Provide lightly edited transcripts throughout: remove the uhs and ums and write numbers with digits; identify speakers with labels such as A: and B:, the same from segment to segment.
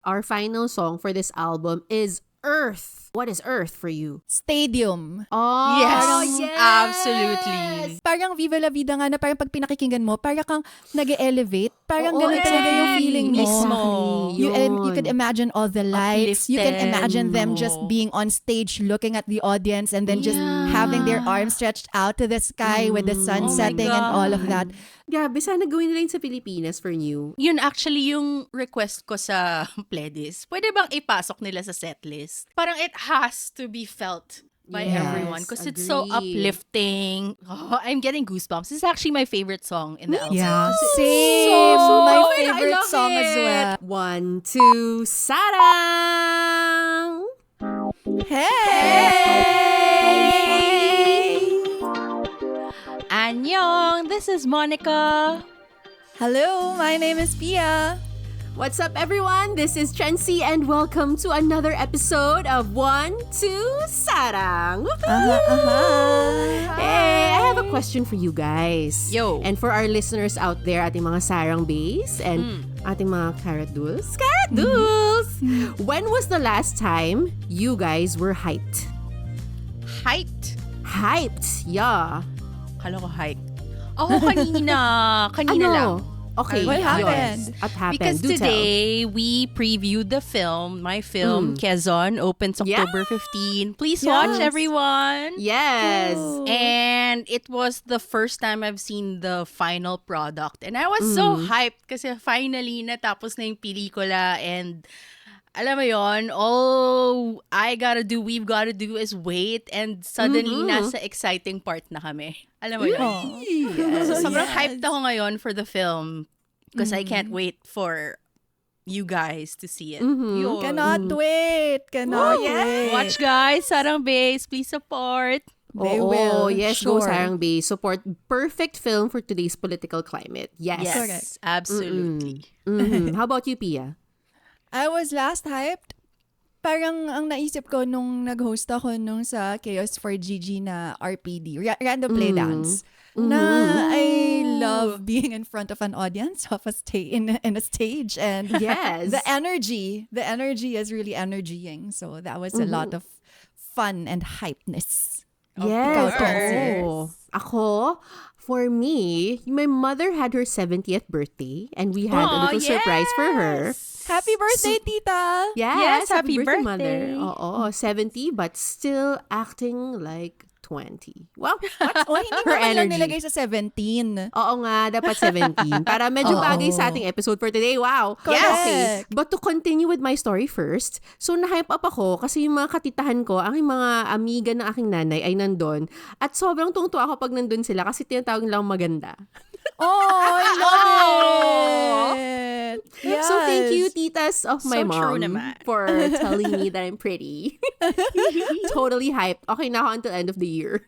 A: Our final song for this album is Earth. What is Earth for you?
B: Stadium.
A: Oh,
C: Yes, absolutely.
B: Parang Viva La Vida nga na parang pag pinakikinggan mo, parang kang nag-elevate. Parang ganun talaga yung feeling mo.
C: Mismo.
B: You could imagine all the lights. You can imagine them just being on stage looking at the audience and then just having their arms stretched out to the sky with the sun setting and all of that.
A: Grabe, sana gawin nila yun sa Pilipinas for new.
C: Yun actually yung request ko sa playlist. Pwede bang ipasok nila sa setlist? Parang it has to be felt by everyone because it's so uplifting. Oh, I'm getting goosebumps. This is actually my favorite song in the album.
B: Yeah, same. My favorite song as well.
A: 1, 2, Sarang!
B: Hey!
C: Annyeong! This is Monica.
B: Hello, my name is Pia.
A: What's up, everyone? This is Chancy, and welcome to another episode of 1, 2, Sarang! Hey, I have a question for you guys.
C: Yo.
A: And for our listeners out there, ating mga Sarang Bays and ating mga Carrot Duels. Carrot Duels! When was the last time you guys were hyped?
C: Hyped?
A: Hyped, yeah.
C: Kala ko hyped. Oh, kanina. Kanina lang.
A: Okay,
B: What happened?
A: What happened?
C: Because
A: Do
C: today, we previewed the film, my film, Quezon, opens October 15. Please watch, everyone.
A: tell. Yes.
C: And it was the first time I've seen the final product. And I was so hyped kasi finally natapos na yung pelikula and alam mo yon, all we've gotta do is wait and suddenly nasa exciting part na kami. Alam mo yon? So sobrang hyped ako ngayon for the film because I can't wait for you guys to see it. Yun.
B: Cannot wait. Cannot wait.
C: Watch guys, Sarang Base, please support.
B: They will.
A: Yes,
B: sure.
A: go Sarang Bay. Support perfect film for today's political climate. Yes.
C: Yes, absolutely.
A: How about you, Pia?
B: I was last hyped. Parang ang naisip ko nung nag-host ako nung sa Chaos for Gigi na RPD, Random Play Dance, na I love being in front of an audience, of a in a stage, and
A: Yes.
B: the energy is really energying. So that was a lot of fun and hypeness.
A: Yes.
B: course.
A: Oo. Ako, for me, my mother had her 70th birthday and we had a little surprise for her.
B: Happy birthday, Tita!
A: Yes,
C: happy birthday.
A: mother. Oo, 70 but still acting like 20. Well,
B: Hindi
A: her
B: naman lang
A: energy.
B: nilagay sa 17.
A: Oo nga, dapat 17. Para medyo bagay sa ating episode for today. Wow.
B: Correct.
A: Okay. But to continue with my story first, so na-hype up ako kasi yung mga katitahan ko, ang mga amiga ng aking nanay ay nandun. At sobrang tungtuwa ako pag nandun sila kasi tinatawag nilang maganda.
B: Oh, I love it! Yes.
A: So thank you, titas of my
C: So true
A: mom,
C: naman.
A: for telling me that I'm pretty. Totally hyped. Okay na ako until end of the year.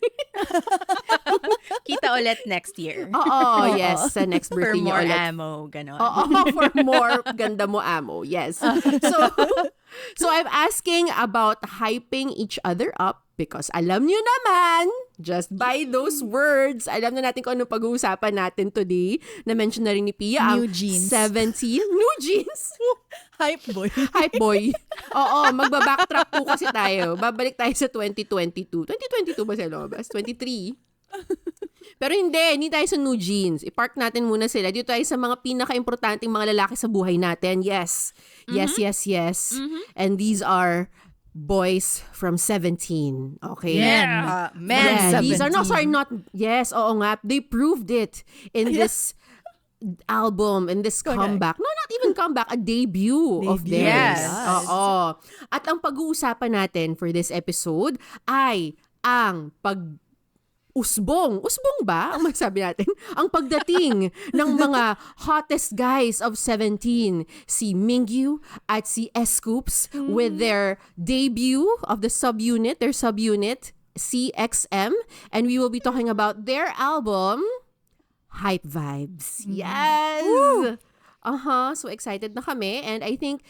C: Kita ulit next year.
A: Oo, yes. Sa next
C: For
A: birthday niyo
C: more
A: ulit.
C: ammo, ganon.
A: Oo, for more ganda mo ammo. Yes. So I'm asking about hyping each other up because alam nyo naman, just by those words, alam na natin kung anong pag-uusapan natin today. Na-mention na rin ni Pia.
B: New
A: ang
B: jeans.
A: 17. New jeans.
B: Hype boy.
A: Hype boy. Oo, magbabacktrack po kasi tayo. Babalik tayo sa 2022. 2022 ba sa lumabas? 23. Pero hindi tayo sa new jeans. I-park natin muna sila. Dito tayo sa mga pinaka-importanting mga lalaki sa buhay natin. Yes. Yes. And these are boys from 17. Okay?
C: Yeah. Men.
A: Yeah, these are,
B: 17.
A: yes, oo nga. They proved it in this album, in this comeback. No, not even comeback, a debut of theirs.
C: Yes.
A: Oo. At ang pag-uusapan natin for this episode ay ang usbong ba? Ang masabi natin? Ang pagdating ng mga hottest guys of 17. Si Mingyu at si S.Coups with their debut of their subunit, CxM. And we will be talking about their album, Hype Vibes. Yes! So excited na kami. And I think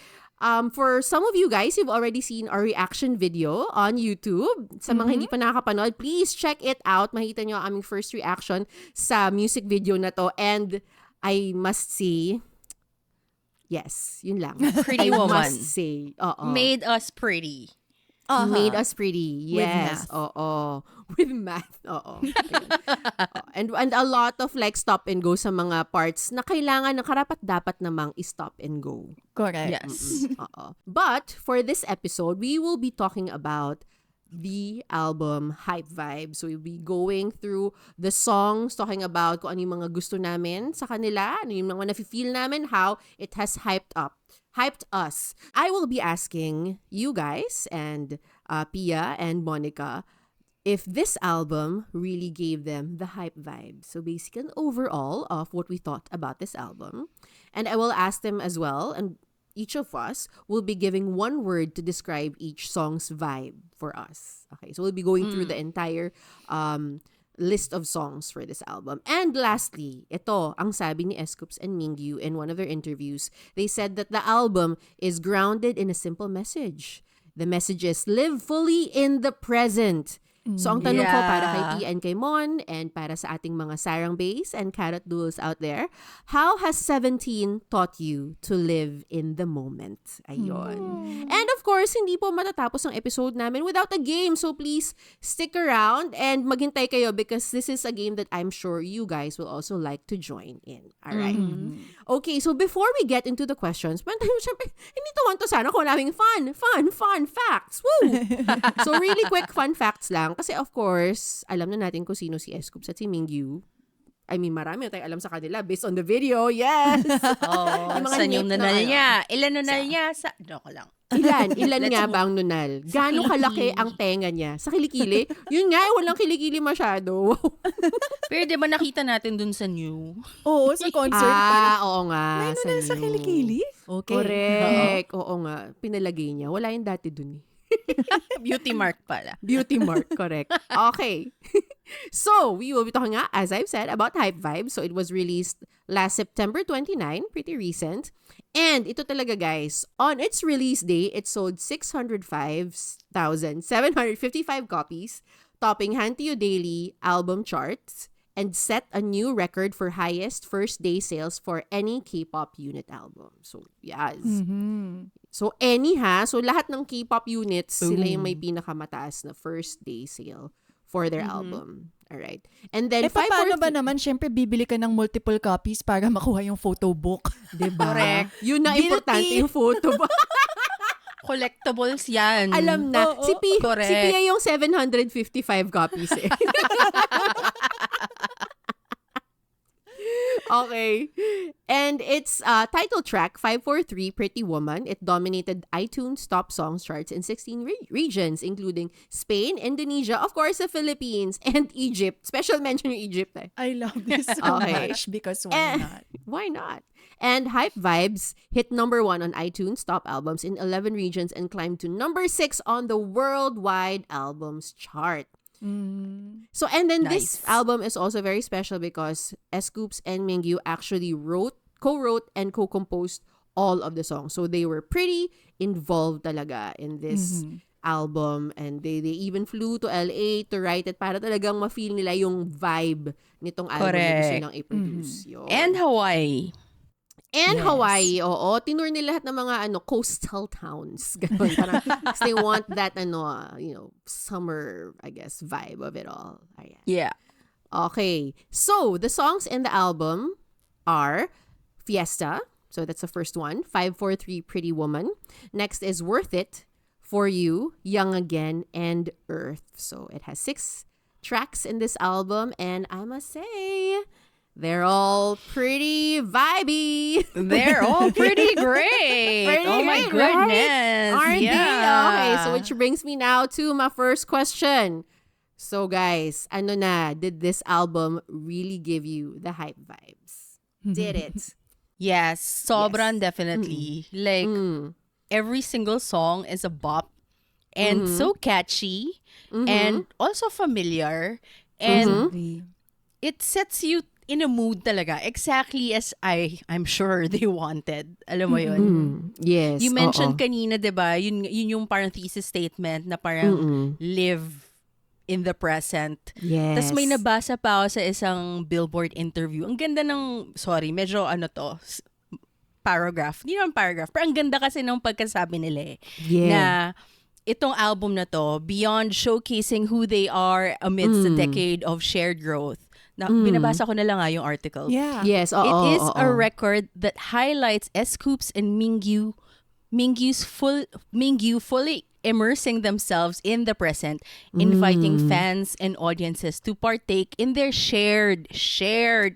A: for some of you guys, you've already seen our reaction video on YouTube. Sa mga hindi pa nakakapanood, please check it out. Makita nyo ang aming first reaction sa music video na to. And I must say, Yes, yun lang.
C: Pretty
A: I
C: woman.
A: must say. Oo.
C: Made us pretty.
A: Made us pretty.
B: With
A: Yes.
B: math.
A: Oo. With math. Oo. Ayun. And a lot of like stop and go sa mga parts na kailangan na karapat-dapat namang i-stop and go.
B: Correct.
C: Yes.
A: Oo. But for this episode, we will be talking about the album Hype Vibe. So we'll be going through the songs, talking about kung ano yung mga gusto namin sa kanila, ano yung mga nafe-feel namin, how it has hyped us. I will be asking you guys and Pia and Monica if this album really gave them the hype vibe. So basically an overall of what we thought about this album. And I will ask them as well, and each of us will be giving one word to describe each song's vibe for us. Okay, so we'll be going through the entire list of songs for this album. And lastly, ito, ang sabi ni S.Coups and Mingyu in one of their interviews, they said that the album is grounded in a simple message. The message is, live fully in the present. So, ang tanong ko para kay Pia and kay Mon and para sa ating mga Sarang Base and Carrot Duels out there, how has 17 taught you to live in the moment? Ayun. And of course, hindi po matatapos ang episode namin without a game. So, please stick around and maghintay kayo because this is a game that I'm sure you guys will also like to join in. Alright? Okay, so before we get into the questions, syempre, hindi to sana kung naming fun facts. Woo! So, really quick fun facts lang. Kasi of course, alam na natin kung sino si S.Coups at si Mingyu. I mean, marami na tayo alam sa kanila based on the video. Yes!
C: Saan yung nunal niya? Ilan nunal niya? Joke lang.
A: Ilan nga ba ang nunal? Gaano kalaki ang tenga niya? Sa kilikili? Yun nga, walang kilikili masyado.
C: Pero di ba nakita natin dun sa new?
B: Oo, sa concert.
A: Oo nga.
B: May nunal sa kilikili? Okay.
A: Correct. Oo nga. Pinalagay niya. Wala yung dati dun eh.
C: Beauty mark pala.
A: Beauty mark, correct. Okay. So, we will be talking, as I've said, about Hype Vibe. So, it was released last September 29, pretty recent. And ito talaga, guys, on its release day, it sold 605,755 copies, topping Hanteo Daily album charts, and set a new record for highest first-day sales for any K-pop unit album. So, yes. So, so lahat ng K-pop units, sila yung may pinakamataas na first-day sale for their album. Alright. And then,
B: paano ba naman, syempre, bibili ka ng multiple copies para makuha yung photo book?
A: Diba?
C: Correct.
A: Yun na importante yung photo book.
C: Collectibles yan.
A: Alam na. Si
C: correct.
A: Pia yung 755 copies eh. Okay. And its title track, 543, Pretty Woman, it dominated iTunes top songs charts in 16 regions, including Spain, Indonesia, of course, the Philippines, and Egypt. Special mention yung Egypt eh.
B: I love this so much because why not?
A: Why not? And Hype Vibes hit number 1 on iTunes top albums in 11 regions and climbed to number 6 on the worldwide albums chart. So, and then this album is also very special because S.Coups and Mingyu actually co-wrote and co-composed all of the songs. So, they were pretty involved talaga in this album, and they even flew to LA to write it para talagang ma-feel nila yung vibe nitong album na gusto nilang i-produce. Yun.
C: And Hawaii.
A: And Hawaii, oo. Tinur nila lahat ng mga coastal towns. Ganun. Parang, because they want that, summer, I guess, vibe of it all. Ayan.
C: Yeah.
A: Okay. So, the songs in the album are Fiesta. So, that's the first one. 543, Pretty Woman. Next is Worth It, For You, Young Again, and Earth. So, it has 6 tracks in this album. And I must say, they're all pretty vibey.
C: They're all pretty great. My goodness.
A: Aren't
C: yeah.
A: they? Okay, so which brings me now to my first question. So guys, did this album really give you the hype vibes? Did it?
C: Yes, sobrang definitely. Like, every single song is a bop and so catchy and also familiar. And it sets you in a mood talaga, exactly as I'm sure they wanted. Alam mo yun?
A: Yes.
C: You mentioned kanina, diba, yun yung parang thesis statement na parang live in the present.
A: Yes.
C: Tapos may nabasa pa ako sa isang Billboard interview. Ang ganda ng, medyo paragraph. Hindi naman paragraph. Pero ang ganda kasi ng pagkasabi nila
A: Yeah.
C: na itong album na to, beyond showcasing who they are amidst a decade of shared growth. Na, binabasa ko na lang yung article.
B: Yeah.
A: Yes, oo.
C: It is
A: oo.
C: a record that highlights S.Coups and Mingyu fully immersing themselves in the present, inviting fans and audiences to partake in their shared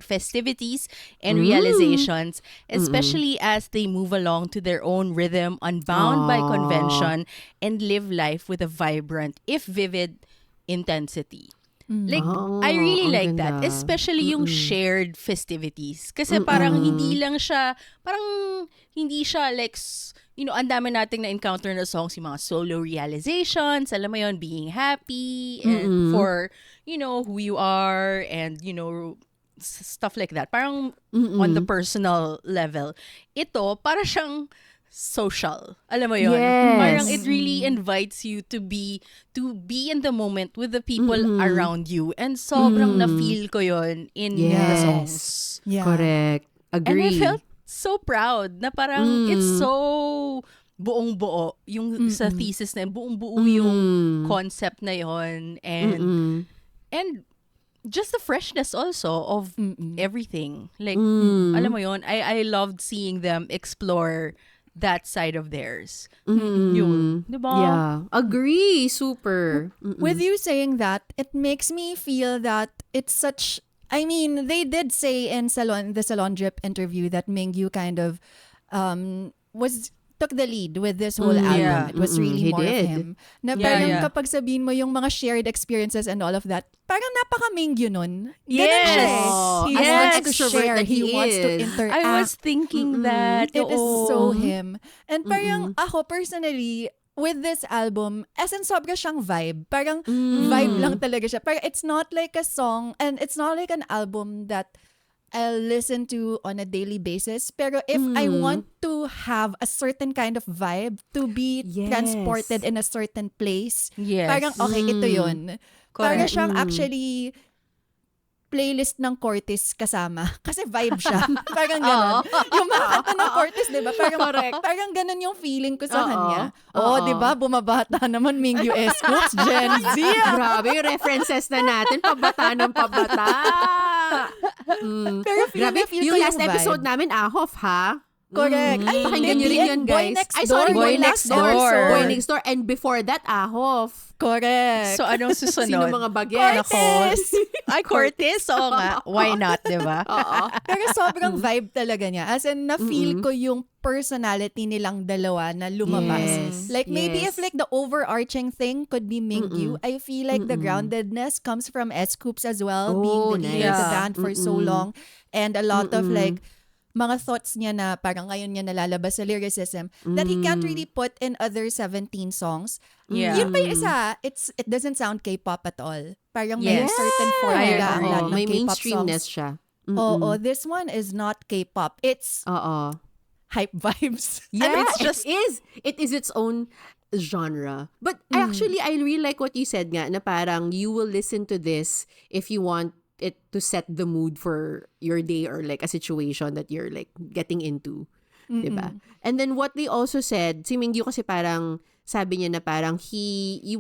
C: festivities and realizations, especially as they move along to their own rhythm, unbound by convention, and live life with a vibrant, if vivid, intensity. Like, I really
A: ang
C: like that.
A: ganda.
C: Especially yung shared festivities. Kasi parang hindi siya like, ang dami nating na-encounter na songs, yung mga solo realizations, alam mo yun, being happy, and for, who you are, and, stuff like that. Parang on the personal level. Ito, para siyang social. Alam mo yun?
A: Yes.
C: Parang it really invites you to be in the moment with the people around you. And sobrang na-feel ko yun in the songs.
B: Yeah.
A: Correct.
C: And
A: Agree.
C: I felt so proud na parang it's so buong-buo yung sa thesis na yun. Buong-buo yung concept na yun. And just the freshness also of everything. Like, alam mo yun, I loved seeing them explore that side of theirs. Yun. Diba?
A: Yeah. Agree. Super.
B: With you saying that, it makes me feel that it's such... I mean, they did say in the Salon Drip interview that Mingyu kind of took the lead with this whole album.
C: Yeah.
B: It was really
A: He
B: more
A: did.
B: of him. Na
C: Yeah,
B: parang
C: yeah.
B: kapag sabihin mo yung mga shared experiences and all of that, parang napaka-Mingyu nun. Ganun
C: Yes.
B: siya eh.
A: Oh,
B: He
C: as an
B: wants to
A: extrovert
B: share.
A: that
B: He
A: he
B: wants to
A: is.
B: interact.
C: I was thinking that.
B: It is
C: oo.
B: so him. And parang ako personally, with this album, as in sobra siyang vibe. Parang vibe lang talaga siya. Parang it's not like a song and it's not like an album that I'll listen to on a daily basis. Pero if I want to have a certain kind of vibe, to be
A: Yes.
B: transported in a certain place,
C: Yes.
B: parang okay, ito yun. Para
C: Correct.
B: siyang actually playlist ng Cortis kasama. Kasi vibe siya. Parang ganun. Yung mga kanta ng Cortis, di ba? Parang ganun yung feeling ko sa kanya. Oo, di ba? Bumabata naman Mingyu S.Coups, Gen Z.
A: Grabe yung references na natin. Pabata ng pabata.
B: Pero feel
A: Grabe,
B: na feel ko
A: yung last
B: vibe.
A: episode namin, Ahof, ha?
B: Correct. Ay,
A: Pakinggan nyo rin yun,
B: Boy
A: guys.
B: Next
A: Ay, sorry,
B: Door.
A: Boy
B: Yung
A: Next
B: last
A: Door.
B: episode.
A: Boy Next Door. And before that, Ahof.
B: Correct.
C: So, anong susunod?
A: Sino mga bagets?
B: Cortis!
C: Ay, Cortis? Oo nga. Why not, di ba?
A: Oo.
B: Pero sobrang vibe talaga niya. As in, na-feel ko yung personality nilang dalawa na lumabas.
A: Yes.
B: Like, maybe
A: Yes.
B: if like the overarching thing could be Mingyu, I feel like the groundedness comes from S.Coups as well,
A: Oh,
B: being the leader of the
C: nice.
B: band for so long. And a lot of like, mga thoughts niya na parang ngayon niya nalalabas sa lyricism that he can't really put in other 17 songs.
C: Yeah.
B: Yun pa yung isa, it doesn't sound K-pop at all. Parang may
C: Yes.
B: certain formula ang
C: agree.
B: lahat
A: Oo,
B: ng
A: may
B: K-pop
A: mainstreamness
B: songs.
A: siya.
B: Oo, this one is not K-pop. It's
A: Oo.
B: hype vibes.
A: Yeah,
C: it's just-
A: it is its own genre. But actually, I really like what you said nga, na parang you will listen to this if you want it to set the mood for your day or like a situation that you're like getting into. Diba? And then what they also said, si Mingyu kasi parang sabi niya na parang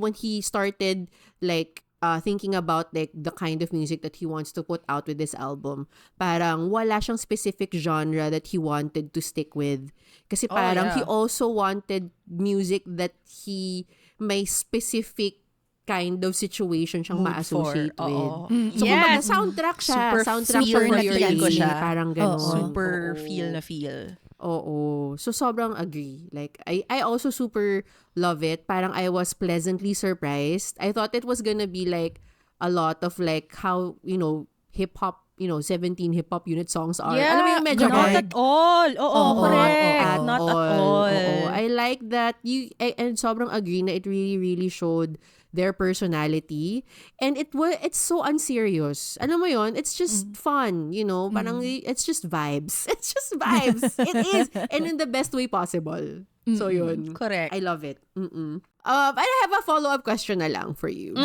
A: when he started like thinking about like the kind of music that he wants to put out with this album, parang wala siyang specific genre that he wanted to stick with. Kasi parang he also wanted music that he may specific kind of situation siyang
C: Mood
A: ma-associate
C: for,
A: with.
C: oo.
A: So,
C: Yes.
A: kumbaga, soundtrack siya.
C: Super
A: Soundtrack
C: feel
A: for
C: na
A: your
C: feel ko
A: day.
C: siya.
A: Parang gano'n.
C: Super
A: Oo.
C: feel na feel.
A: Oo. So, sobrang agree. Like, I also super love it. Parang I was pleasantly surprised. I thought it was gonna be like a lot of like how, hip-hop, 17 hip-hop unit songs are.
C: Yeah,
A: Alam mo yung medyo
C: not
A: hard.
C: at all. Oo, correct.
A: At
C: Not
A: all.
C: at all.
A: Oo. I like that and sobrang agree na it really, really showed their personality. And it's so unserious. Alam mo yon, it's just fun, Parang it's just vibes. It's just vibes. It is. And in the best way possible. So yun.
C: Correct.
A: I love it. I have a follow-up question na lang for you.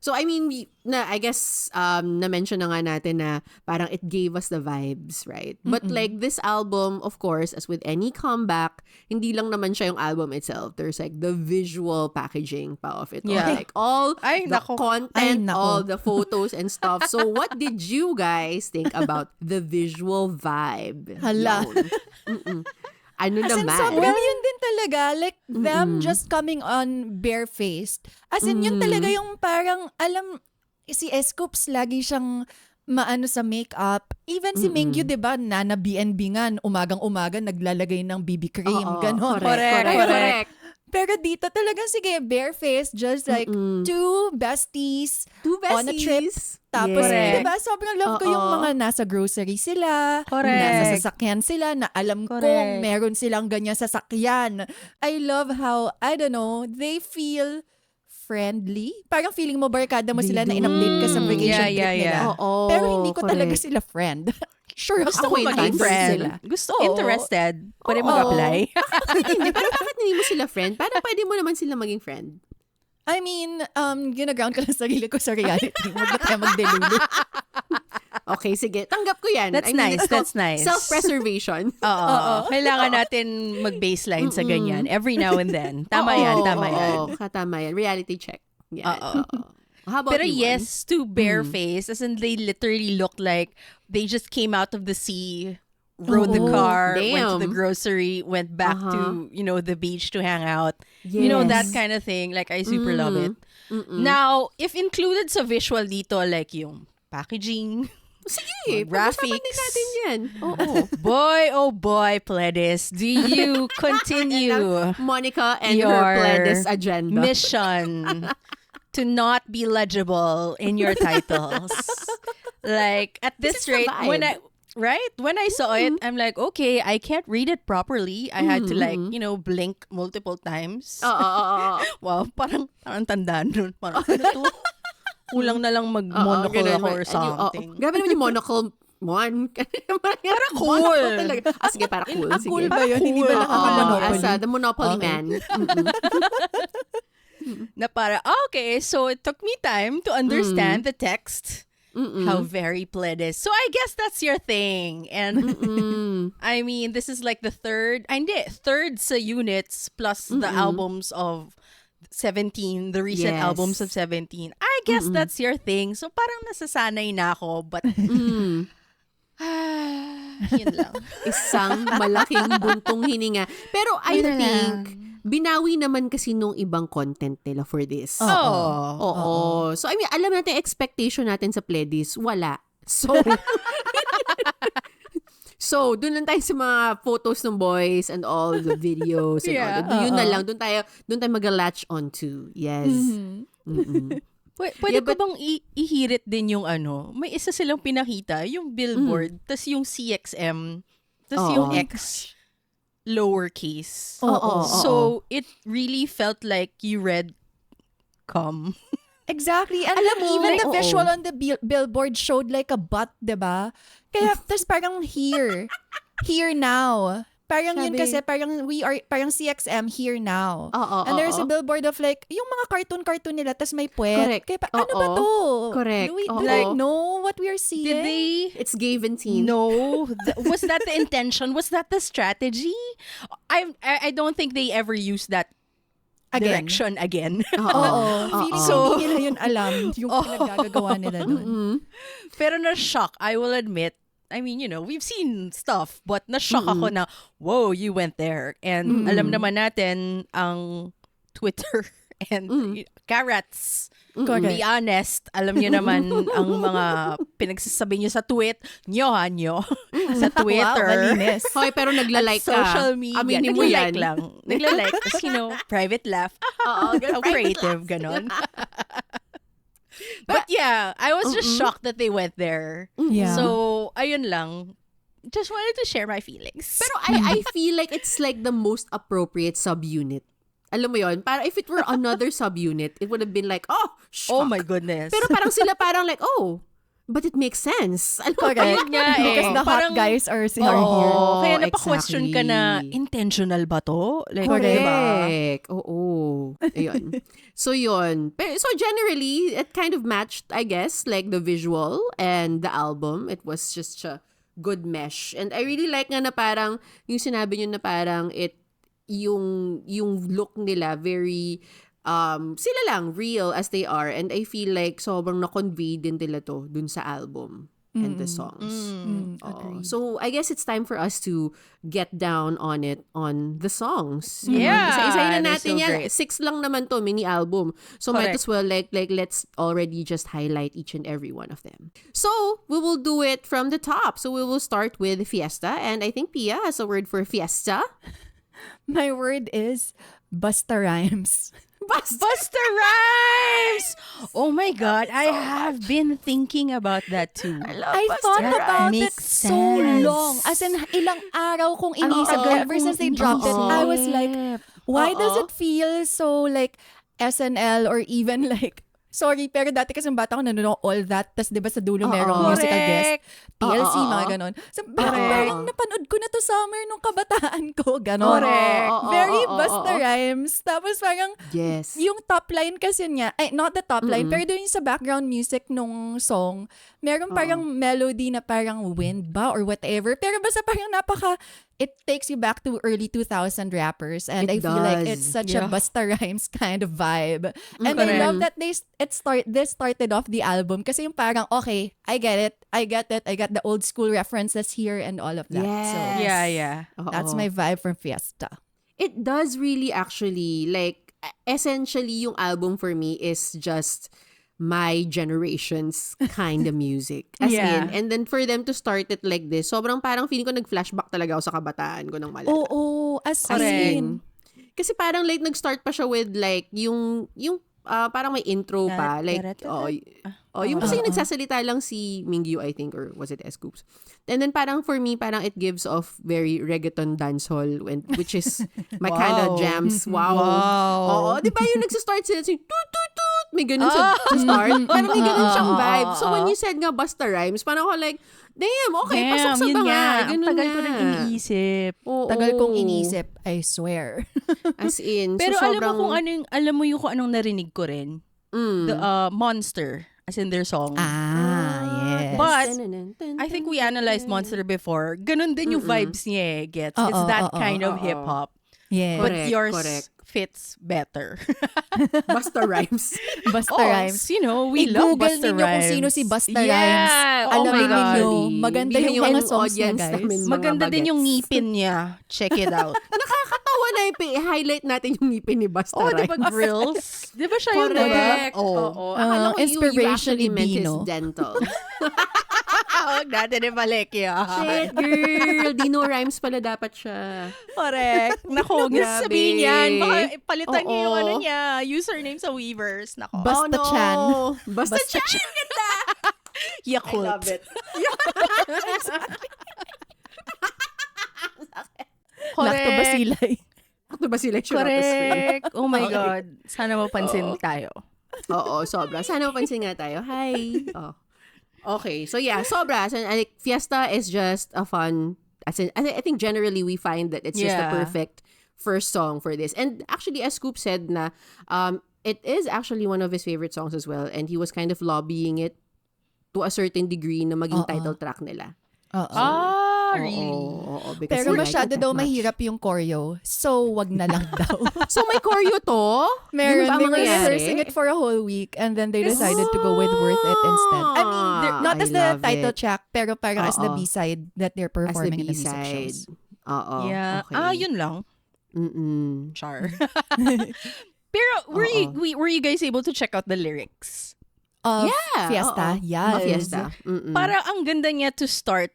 A: So I mean, I guess na-mention na nga natin na parang it gave us the vibes, right? But like this album, of course, as with any comeback, hindi lang naman siya yung album itself. There's like the visual packaging pa of it.
C: Yeah.
A: Like all
C: Ay,
A: the
C: nako.
A: content,
B: Ay, nako.
A: all the photos and stuff. So what did you guys think about the visual vibe?
B: Hala.
A: Yun. Ano
B: As in,
A: naman?
B: sobrang yun din talaga. Like, them just coming on barefaced. As in, yun talaga yung parang, si S.Coups lagi siyang maano sa makeup. Even si Mingyu, di ba, na BNB nga, umagang-umaga, naglalagay ng BB cream.
A: Oo,
B: Ganon.
A: correct.
B: Pero dito talaga, sige, barefaced, just like two besties on a trip. Tapos,
A: Yes.
B: diba, sobrang love ko yung mga nasa grocery sila,
C: Correct.
B: nasa sasakyan sila, na alam kong
C: Correct.
B: meron silang ganyan sasakyan. I love how, I don't know, they feel friendly. Parang feeling mo barkada mo sila na in-update ka sa vacation
C: Yeah,
B: trip nila.
A: Oo,
B: Pero hindi ko talaga
A: correct.
B: sila friend. Sure,
C: Gusto
B: ako
C: ko maging
A: acquaintance
C: friend.
A: sila.
C: Gusto,
B: Oo.
C: interested. Pwede
B: Oo.
C: mag-apply.
A: Hindi, pero bakit hindi mo sila friend? Parang pwede mo naman sila maging friend.
B: I mean, ginaground ko lang sarili ko sa reality. Huwag na tayo magdelulu.
A: Okay, sige. Tanggap ko yan.
C: That's nice,
A: it's called
C: that's nice.
A: Self-preservation.
C: Oo. Kailangan natin mag-baseline sa ganyan every now and then. Tama yan, tama yan.
A: Oo, tama yan. Reality check. Yan.
C: Oo.
A: How about
C: Pero
A: you, Juan?
C: yes, to bareface, as in they literally looked like they just came out of the sea, rode the car, went to the
A: damn.
C: grocery, went back to, the beach to hang out. You know, that kind of thing. Like, I super love it. Now, if included sa visual dito, like yung packaging,
A: Sige,
C: graphics.
A: pag-usapan din natin yan. Oo.
C: oh boy, Pledis, do you continue
A: Monica and
C: your
A: her Pledis agenda.
C: mission to not be legible in your titles? Like, at this
A: This is the
C: rate,
A: vibe.
C: when I saw it, I'm like, okay, I can't read it properly. I had to blink multiple times.
A: Oo.
C: Wow, parang tandaan nun. Parang, ano to? Kulang na lang mag-monocle
A: ganun.
C: ako or
A: And
C: something.
A: Grabe naman yung monocle one. Parang
C: cool.
A: Monocle talaga. Sige, para cool. Sige.
B: Cool ba yun? Hindi ba
C: Cool.
B: nakaka-monopoly?
A: As the Monopoly man.
C: Na para, okay, so it took me time to understand the text. How very Pledis. So I guess that's your thing. And I mean, this is like the third sa units plus the albums of 17, the recent
A: Yes.
C: albums of 17. I guess that's your thing. So parang nasasanay na ako. But, yun lang.
A: Isang malaking buntong hininga. Pero I think, binawi naman kasi nung ibang content nila for this. Oo. So, I mean, alam natin, expectation natin sa Pledis, wala. So, dun lang tayo sa mga photos ng boys and all the videos and all that. Yun na lang. Dun tayo mag-latch onto. Yes.
C: Pwede ko bang ihirit din yung may isa silang pinakita, yung billboard, tas yung CxM, tas yung X lowercase. So, it really felt like you read cum.
B: Exactly. And
A: Alam mo,
B: even the
A: oo.
B: visual on the billboard showed like a butt, diba? Kaya, there's parang here now. Parang yun
A: Sabi.
B: kasi, parang CxM here now.
A: Oo.
B: And there's a billboard of like, yung mga cartoon nila, tas may puwet.
A: Correct.
B: Kaya, ano ba to?
A: Correct.
B: Do we
A: Oo.
B: know what we are seeing?
C: Did they
A: It's gave and teen.
C: No. Was that the intention? Was that the strategy? I don't think they ever used that direction again.
B: Oo. Feeling
C: So-
B: hindi nila yun alam yung pinaggagawa nila doon.
C: Pero na-shock, I will admit. I mean, we've seen stuff, but na-shock ako na, whoa, you went there. And alam naman natin ang Twitter and carrots.
B: Correct.
C: Be honest, alam niyo naman ang mga pinagsasabi niyo sa nyo. Sa Twitter.
B: Wow, malinis.
A: Hoy, pero nagla-like ka.
C: Social media.
A: Aminin mo
C: Nagla-like
A: yan.
C: lang. Nagla-like. Tapos, private laugh. How creative, ganon. But yeah, I was just shocked that they went there.
B: Yeah.
C: So, ayun lang. Just wanted to share my feelings.
A: Pero I feel like it's like the most appropriate subunit. Alam mo yon? Para if it were another subunit, it would have been like, oh, shock.
C: Oh my goodness.
A: Pero parang sila parang like, oh, but it makes sense. Alam mo
B: Correct.
A: yun?
C: Yun nga eh.
B: Because the hot
C: Parang-
B: guys are here.
C: Oo. Kaya
A: Oh,
C: napaka-question ka na,
A: exactly.
C: intentional ba to? Like,
A: Correct. Oo. Ayun. So, yun. So, generally, it kind of matched, I guess, like the visual and the album. It was just a good mesh. And I really like nga na parang, yung sinabi nyo na parang yung look nila very, sila lang, real as they are. And I feel like sobrang na-convey din nila to dun sa album and the songs.
B: Agreed.
A: So, I guess it's time for us to get down on it on the songs.
C: Yeah,
A: Isa-isahin na
C: they're
A: natin
C: so
A: yan.
C: great.
A: 6 lang naman to, mini album. So, might
C: Correct.
A: as well, like, let's already just highlight each and every one of them. So, we will do it from the top. So, we will start with Fiesta. And I think Pia has a word for Fiesta.
B: My word is Busta Rhymes.
C: Busta Rhymes! Oh my God, I have been thinking about that too.
B: I thought about it
C: Makes
B: so
C: sense.
B: long. As in, ilang araw kong inisip.
A: Oo.
B: Ever since they dropped it, I was like, why does it feel so like SNL or even like, sorry, pero dati kasi bata ko nanonood all that. Tapos diba sa dulo merong musical guest. TLC, mga ganon. So, parang napanood ko na to summer nung kabataan ko. Ganon.
C: Correct.
B: Very Busta Rhymes. Tapos parang,
A: Yes.
B: yung top line kasi niya, not the top line, pero doon sa background music nung song, meron parang melody na parang wind ba or whatever. Pero basta parang it takes you back to early 2000 rappers. And
A: It
B: I feel like
A: does.
B: it's such a Busta Rhymes kind of vibe. And I
C: Correct.
B: love that this started off the album kasi yung parang, okay, I get it. I got the old school references here and all of that.
A: Yes.
B: So
C: Yeah.
B: that's my vibe from Fiesta.
A: It does really actually, like, essentially yung album for me is just my generation's kind of music. As
C: Yeah.
A: in, and then for them to start it like this, sobrang parang feeling ko nag-flashback talaga ako sa kabataan ko ng malala.
B: Oo, as
A: As
B: in.
A: in. Kasi parang like nag-start pa siya with like yung parang may intro pa. Like, yung kasi yung nagsasalita lang si Mingyu, I think, or was it S.Coups? And then parang for me, parang it gives off very reggaeton dancehall, which is my kind of jams. Wow. Oo, di ba yung nagsastart sila, toot, toot, toot, may ganun sa start. Parang may ganun siyang vibe. So when you said nga Busta Rhymes, parang ako like, damn, okay, pasok sa
C: yun
A: banga.
C: nga. Ang
A: Ganun
C: tagal
A: nga.
C: ko nang iniisip.
A: Oo.
B: Tagal kong inisip, I swear.
A: As in,
C: Pero
A: so
C: alam
A: sobrang,
C: mo alam mo yung kung anong narinig ko rin? The Monster, as in their song.
B: Yes.
C: But I think we analyzed Monster before. Ganun din yung vibes niya eh, gets. It's that kind of hip-hop.
B: Yes.
C: But
A: Correct,
C: yours
A: correct.
C: fits better.
A: Busta Rhymes.
B: Busta
C: Oh,
B: Rhymes.
C: you know, we love
B: I-google
C: Busta
B: ninyo
C: Rhymes.
B: kung sino si Busta
C: Yeah.
B: Rhymes.
C: Oh
B: Alamin
C: my God.
B: ninyo, maganda
A: Bigyan
B: yung mga
A: yung
B: songs niya,
A: audience
B: guys.
A: namin. Mga
C: Maganda din yung
A: bagets.
C: ngipin niya. Check it out.
A: Nakakatawa na i-highlight natin yung ngipin ni Busta
C: Oh,
A: Rhymes.
C: di ba grills? Di ba siya yun, di ba?
A: Correct. Oo. Akala ko
B: Inspiration
A: you
B: ni
A: actually meant his
B: Bino.
A: dental.
C: Huwag natin ibalik yan.
A: Shit, girl. Dino Rhymes pala dapat siya.
C: Correct. Nako, huwag niyo
A: Grabe.
C: sabihin yan. Baka palitan niyo yung
A: Oo.
C: ano niya, username sa Weavers. Nako.
B: Busta Chan.
A: Basta Chan.
C: Yakult.
A: I love it.
B: Lactobasilay.
A: Ano ba sila?
C: Correct. Oh my God. Sana mapansin tayo.
A: Oo, sobra. Sana mapansin nga tayo. Hi. Oh. Okay, so yeah, sobra. So, like, Fiesta is just a fun, as in, I think generally we find that it's just the
C: Yeah.
A: perfect first song for this. And actually, as Scoop said na, it is actually one of his favorite songs as well. And he was kind of lobbying it to a certain degree na maging title track nila.
C: Really?
A: Oo, because
B: Pero
A: he liked
B: masyado
A: it that
B: daw
A: much.
B: mahirap yung choreo. So, wag na lang daw.
A: So may choreo to?
B: Meron,
A: Yung ba
B: they were
A: mangyayari?
B: rehearsing it for a whole week and then they decided to go with Worth It instead. I mean, not
A: I
B: as the
A: love
B: title
A: it.
B: track, pero parang as the
A: Oo.
B: B-side that they're
A: As the
B: performing in the music
A: B-side.
B: shows.
A: Oo.
C: Yeah.
A: Okay.
C: Yun lang.
A: Mm-mm.
C: Char. Pero were you guys able to check out the lyrics?
A: Yeah.
B: Fiesta,
A: oo.
B: yes.
A: Fiesta. Mm-mm.
C: Para ang ganda niya to start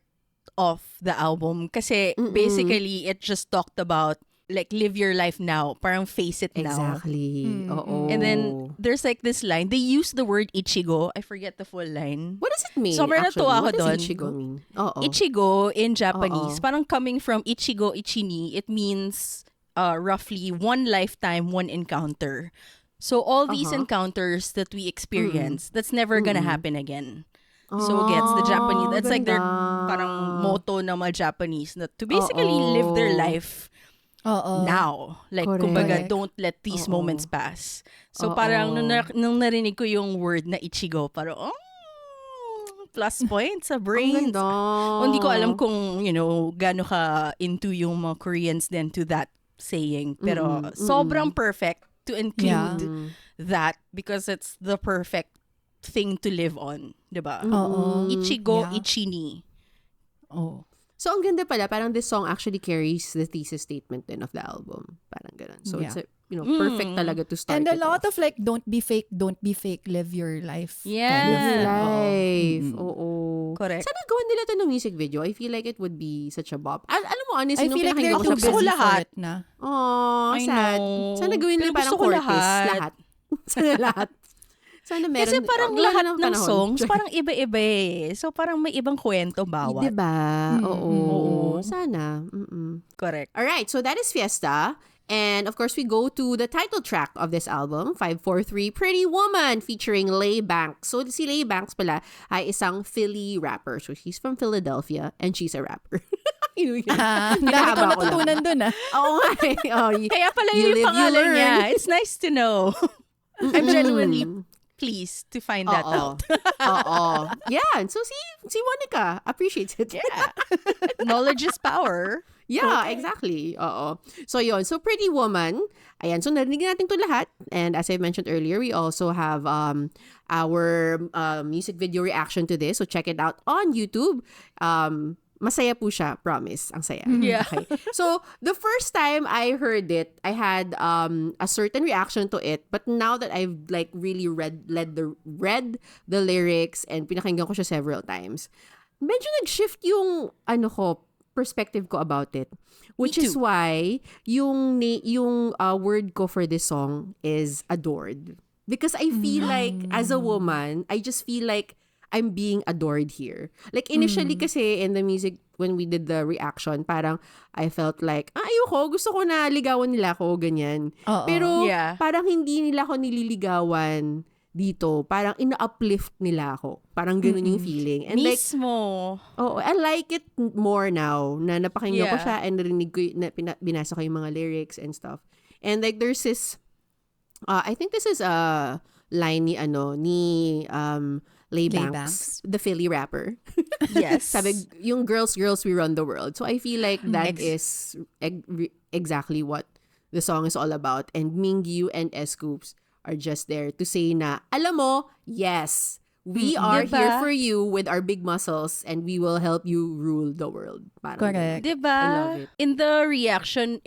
C: off the album kasi basically it just talked about like live your life now, parang face it now.
A: Exactly. Oo.
C: And then there's like this line, they use the word ichigo. I forget the full line.
A: What does it mean?
C: Sobrang
A: actually?
C: natuwa ako
A: What does
C: dun.
A: Ichigo mean? Oo.
C: Ichigo in Japanese,
A: Oo.
C: parang coming from ichigo ichini, it means roughly one lifetime, one encounter. So all these encounters that we experience, that's never gonna happen again. So gets the Japanese. That's like their
A: ganda.
C: parang motto ng mga Japanese na to basically live their life now. Like, kumbaga,
B: Correct.
C: don't let these moments pass. So parang nung narinig ko yung word na ichigo, parang, plus points sa brains.
A: Ang ganda.
C: Hindi ko alam kung, gaano ka into yung mga Koreans then to that saying. Pero sobrang perfect to include that because it's the perfect thing to live on. Diba? Ichigo, ichini.
A: So, ang ganda pala, parang this song actually carries the thesis statement din of the album. Parang ganun. So, it's perfect talaga to start
B: And a
A: it
B: lot
A: off.
B: of like, don't be fake, live your life.
C: Yeah.
A: Life. Oo.
C: Correct.
A: Sana gawin nila to ng music video. I feel like it would be such a bop. Alam mo, honestly,
B: I
A: nung
B: feel like
A: pinakinggan
B: they're
A: ko
B: too
A: siya,
B: busy for
C: lahat.
B: it na.
A: oh,
C: I
A: sad.
C: know.
A: Sana gawin nila
C: Pero
A: parang
C: gusto ko
A: Cortis.
C: lahat.
A: Sana lahat. Sana meron.
C: Kasi parang
A: wala
C: lahat
A: na
C: ng
A: panahon.
C: songs, parang iba-iba eh. So parang may ibang kwento bawat.
A: Diba? Oo.
C: Oo.
A: Sana.
C: Correct.
A: Alright, so that is Fiesta. And of course, we go to the title track of this album, 543, Pretty Woman, featuring Leigh Banks. So si Leigh Banks pala ay isang Philly rapper. So she's from Philadelphia and she's a rapper.
B: Dami ko natutunan dun
A: Oo nga eh.
C: Kaya pala
A: you
C: yung
A: live, you
C: pangalan
A: learn.
C: niya. It's nice to know. I'm genuinely pleased to find that out.
A: Oo. Yeah. So si Monica appreciates it.
C: Yeah. Knowledge is power.
A: Yeah, exactly. Oo. So yun. So Pretty Woman. Ayan. So narinig natin to lahat. And as I mentioned earlier, we also have our music video reaction to this. So check it out on YouTube. Masaya po siya. Promise. Ang saya.
C: Yeah.
A: Okay. So the first time I heard it, I had a certain reaction to it. But now that I've like really read the lyrics and pinakinggan ko siya several times, medyo nag-shift yung perspective ko about it, which is why yung word ko for this song is adored, because I feel like as a woman I just feel like I'm being adored here. Like initially kasi in the music when we did the reaction, parang I felt like ayoko, gusto ko na ligawan nila ako ganyan. Pero parang hindi nila ako nililigawan dito, parang ina-uplift nila ako. Parang ganun yung feeling. And
C: Mismo.
A: I like it more now na napakinggan ko siya and narinig ko, binasa ko yung mga lyrics and stuff. And like there's this, I think this is a line ni Leigh Banks, the Philly rapper.
C: Yes.
A: Sabi, yung girls, we run the world. So I feel like that is exactly what the song is all about. And Mingyu and S.Coups are just there to say na, alam mo, yes, we are here for you with our big muscles and we will help you rule the world. Parang
B: Correct.
C: Diba?
A: I love it.
C: In the reaction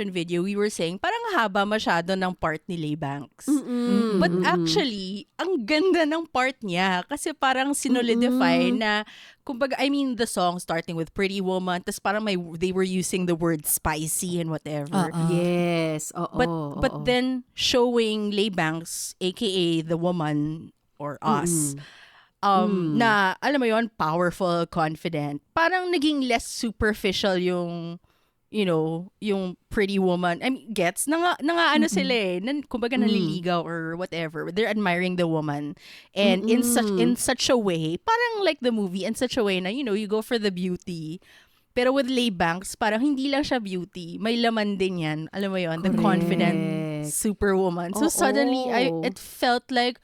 C: video, we were saying, parang haba masyado ng part ni Leigh Banks. But actually, ang ganda ng part niya kasi parang sinolidify na, kumbaga, I mean, the song starting with Pretty Woman, tas parang they were using the word spicy and whatever.
A: Yes.
C: But then showing Leigh Banks, aka the woman or us, na alam mo yon, powerful, confident. Parang naging less superficial yung yung Pretty Woman. I mean, gets ano sila eh, kumbaga naliligaw or whatever. They're admiring the woman and in such a way, parang like the movie, in such a way na you go for the beauty. Pero with Leigh Banks, parang hindi lang siya beauty. May laman din yan. Alam mo yon, the confident superwoman. So suddenly, it felt like,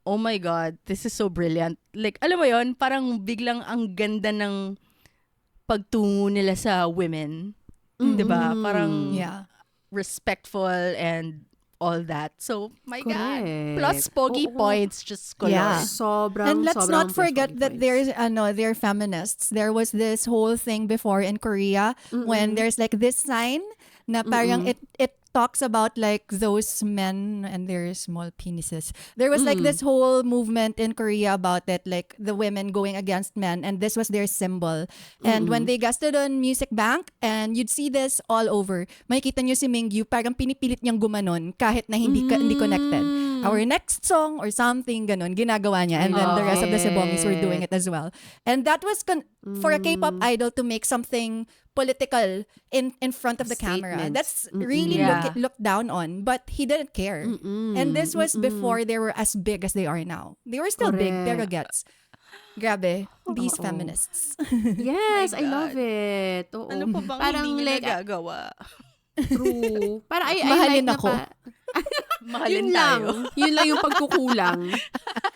C: oh my God, this is so brilliant. Like, alam mo yon, parang biglang ang ganda ng pagtungo nila sa women. Diba? Parang respectful and all that. So, my God. Plus, pogi points, just color.
B: Yeah.
A: Sobrang,
B: and let's
A: sobrang
B: not forget that there's they're feminists. There was this whole thing before in Korea when there's like this sign na parang it talks about like those men and their small penises. There was like this whole movement in Korea about it, like the women going against men, and this was their symbol. And when they guested on Music Bank, and you'd see this all over, makikita nyo si Mingyu, parang pinipilit niyang gumanon kahit na hindi connected. Our next song or something, ganon, ginagawa niya. And then the rest of the Sebongis were doing it as well. And that was for a K-pop idol to make something political in front of the camera. That's really looked down on, but he didn't care. And this was before they were as big as they are now. They were still big, pero gets. Grabe. These
A: Oo.
B: feminists.
A: Yes,
C: My
A: I love
C: God.
A: it. Oo.
C: Ano pa bang
A: Parang
C: hindi nyo
A: like,
C: nagagawa?
A: true. Parang I
B: Mahalin
A: like
B: ako.
C: Mahalin
A: yun
C: tayo.
A: Yun lang yung pagkukulang.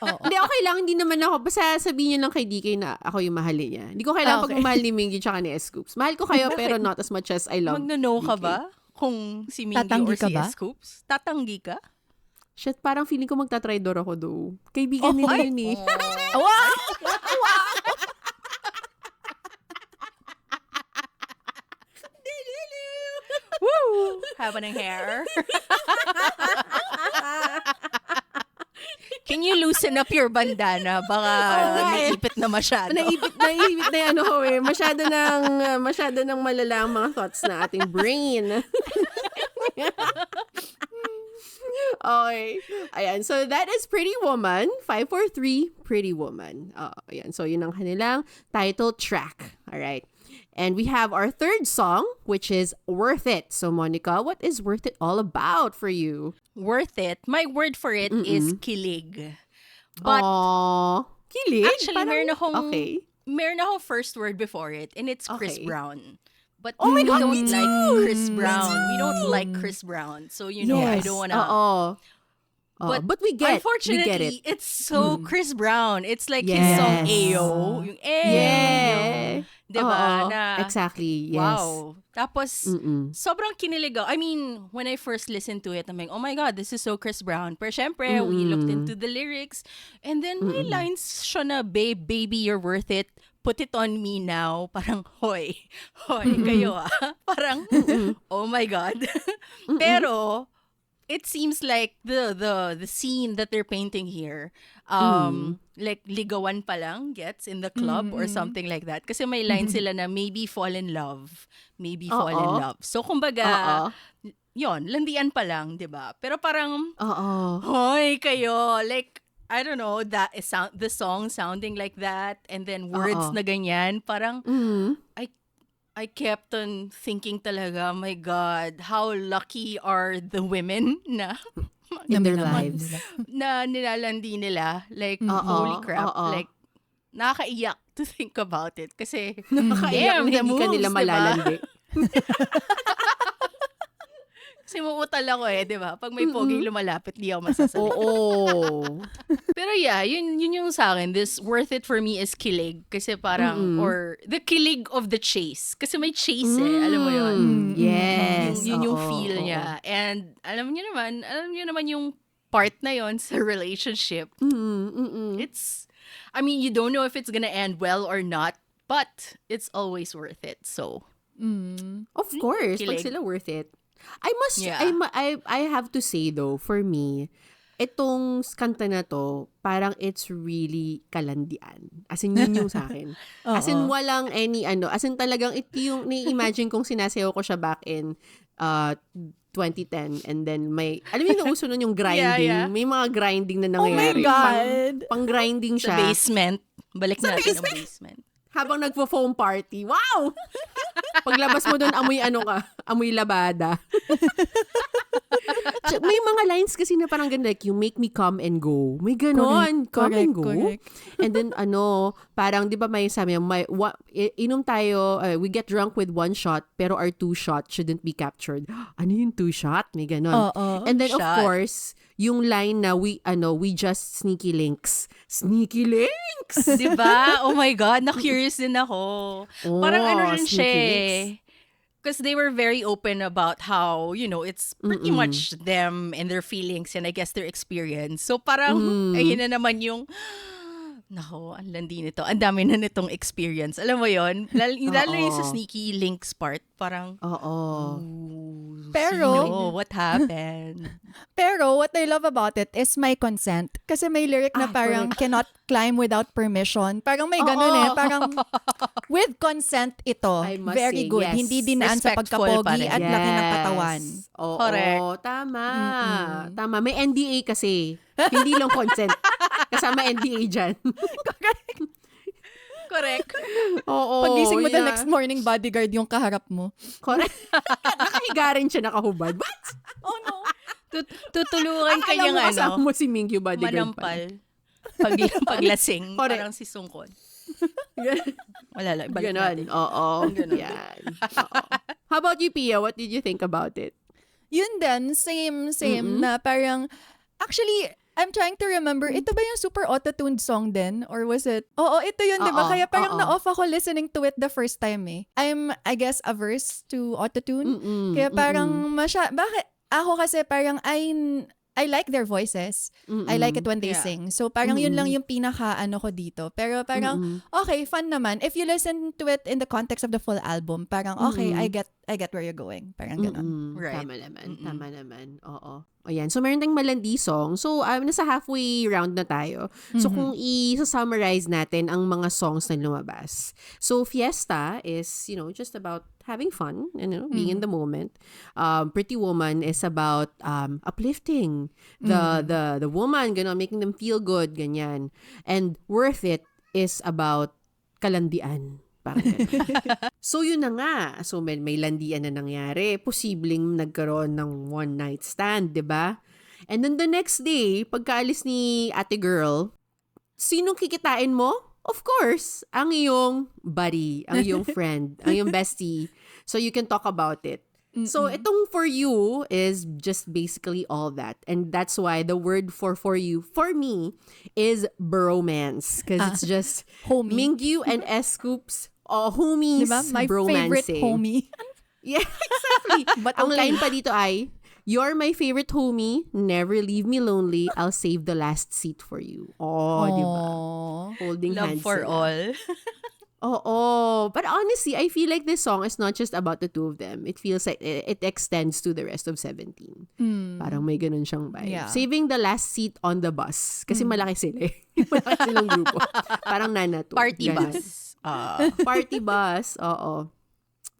B: Oo.
A: Hindi, okay lang. Hindi naman ako. Basta sabihin nyo lang kay DK na ako yung mahalin niya. Hindi ko kailangan
B: Okay.
A: pagmamahal ni Mingyu tsaka ni S.Coups. Mahal ko kayo pero not as much as I love
C: Magno-know ka
A: DK.
C: ba? Kung si Mingyu
B: Tatanggi
C: or
B: ka
C: si
B: ba?
C: S.Coups? Tatanggi ka?
A: Shit, parang feeling ko magta-tridor ako do. Kaibigan nila yun eh.
B: Wow!
C: Woo! Haba ng hair. Can you loosen up your bandana? Baka naipit na masyado.
A: Naipit na yan ako eh. Masyado nang malala ang mga thoughts na ating brain. Okay. Ayan. So, that is Pretty Woman. 543, Pretty Woman. Ayan. So, yun ang kanilang title track. Alright. And we have our third song, which is Worth It. So, Monica, what is Worth It all about for you?
C: Worth it. My word for it is kilig. But
A: Aww. Kilig?
C: actually,
A: Okay.
C: meron akong first word before it, and it's Chris
A: Okay.
C: Brown. But
A: Oh my
C: we
A: God,
C: don't
A: me
C: like
A: too!
C: Chris Brown. We don't like Chris Brown. So, I don't wanna...
A: But we get
C: Unfortunately,
A: it.
C: it's so Chris Brown. It's like his
A: Yes.
C: song Ayo. Yung Ayo.
A: Yeah.
C: Diba?
A: Oo,
C: Na,
A: exactly. Yes.
C: wow. Tapos, sobrang kinilig ako. I mean, when I first listened to it, I'm like, oh my God, this is so Chris Brown. Pero syempre, we looked into the lyrics. And then, may lines siya na, baby, you're worth it. Put it on me now. Parang, hoy, kayo ah. Parang, oh my God. Pero, it seems like the scene that they're painting here, like ligawan pa lang gets in the club or something like that. Kasi may line sila na maybe fall in love. So, kumbaga, yon, landian pa lang, 'di ba? Pero parang, hoy kayo, like, I don't know, the song sounding like that, and then words na ganyan, parang, I kept on thinking talaga, my God, how lucky are the women na
A: In their lives.
C: na nilalandi nila. Like, holy crap. Like, nakakaiyak to think about it. Kasi,
A: Nakakaiyak
C: damn,
A: na
C: the
A: hindi ka
C: moves,
A: nila
C: diba?
A: malalandi.
C: Kasi muutal ako di ba? Pag may poging lumalapit, di ako masasalita.
A: Oo.
C: Pero yeah, yun yung sa akin. This worth it for me is kilig. Kasi parang, or the kilig of the chase. Kasi may chase alam mo yun?
A: Yes.
C: Yun yung
A: Oo,
C: feel
A: oo.
C: niya. And alam niyo naman yung part na yon sa relationship. It's, I mean, you don't know if it's gonna end well or not, but it's always worth it. So,
A: Of course, pag
C: Kilig.
A: sila worth it.
C: Yeah.
A: I have to say though, for me, itong kanta na to, parang it's really kalandian. As in, yun yung sa akin. As in, walang as in talagang ito yung, nai-imagine kong sinasayaw ko siya back in 2010, and then may, alam mo yung nauso nun yung grinding?
C: Yeah.
A: May mga grinding na
B: Oh my
A: nangyayari.
B: God!
A: Pang-grinding
C: sa
A: siya.
C: basement. Balik natin ang basement.
A: Habang nagpo-foam party. Wow! Paglabas mo doon, amoy labada. May mga lines kasi na parang ganun, like, you make me come and go. May ganon, come and go.
B: Correct.
A: And then, parang, di ba may sabi, inom tayo, we get drunk with one shot, pero our two shot shouldn't be captured. Ano yung two shot? May ganon. And then, of
C: Shot.
A: course, yung line na we just sneaky links. Sneaky links!
C: Diba? Oh my God, na-curious din ako. Parang rin siya
A: sneaky
C: because they were very open about how, it's pretty much them and their feelings and I guess their experience. So parang, ayun na naman yung, nako, ang landi nito. Ang dami na nitong experience. Alam mo yon, lalo yung sa sneaky links part, parang,
B: Pero,
C: sino? What happened?
B: Pero, what I love about it is my consent. Kasi may lyric na parang, cannot climb without permission. Parang may ganun Parang, with consent ito,
A: I must
B: very
A: say,
B: good.
A: yes.
B: Hindi dinaan sa
C: Respectful pa
B: pagkapogi
C: rin.
B: at laki ng katawan.
A: Oo,
C: Correct.
A: tama. Tama. May NDA kasi. Hindi lang consent. Kasama NDA dyan.
C: Correct.
A: Oo.
B: Pagising mo the next morning, bodyguard yung kaharap mo.
A: Correct. Nakahiga rin siya nakahubad. What?
B: Oh no.
C: Tutulungan ka
A: Alam
C: niyang
A: mo, kasama mo si Mingyu bodyguard
C: manampal. Paglasing,
A: Correct.
C: parang si Sungkon. Wala lang, balik
A: Ganon.
C: natin.
A: Oo.
C: Ganon.
A: Yan. Oo. How about you, Pia? What did you think about it?
B: Yun din, same na parang, actually, I'm trying to remember, ito ba yung super auto-tuned song din? Or was it? Oo, ito yun, di ba?
A: Oo,
B: Kaya parang
A: oo.
B: na-off ako listening to it the first time eh. I guess, averse to auto-tune. Kaya parang bakit? Ako kasi parang I like their voices. I like it when they sing. So parang yun lang yung pinaka-ano ko dito. Pero parang, okay, fun naman. If you listen to it in the context of the full album, parang okay, I get where you're going. Parang ganon.
C: Right.
A: Tama naman. Oo. O yan. So, meron tayong malandi song. So, nasa halfway round na tayo. So, kung i-summarize natin ang mga songs na lumabas. So, Fiesta is, just about having fun and, being in the moment. Pretty Woman is about uplifting the woman, making them feel good, ganyan. And Worth It is about kalandian. Parang ganun. So, yun na nga. So, may landian na nangyari. Posibleng nagkaroon ng one night stand, di ba? And then the next day, pagkaalis ni ate girl, sinong kikitain mo? Of course, ang iyong buddy, ang iyong friend, ang iyong bestie. So, you can talk about it. So, itong for you is just basically all that. And that's why the word for you, for me, is bromance. Because it's just
B: Homie.
A: Mingyu and S.Coups, homies,
B: Diba? My
A: bromance.
B: favorite homie.
A: Yeah, exactly.
B: But
A: Ang
B: okay.
A: line pa dito ay, "You're my favorite homie, never leave me lonely, I'll save the last seat for you." Oh, di ba? Holding
C: Love
A: hands
C: for
A: sila.
C: all.
A: Oo. But honestly, I feel like this song is not just about the two of them. It feels like it extends to the rest of 17. Parang may ganun siyang vibe.
B: Yeah.
A: Saving the last seat on the bus. Kasi malaki sila eh. Malaki silang grupo. Parang nana to.
C: Party
A: Ganun.
C: bus.
A: Party bus. Oo.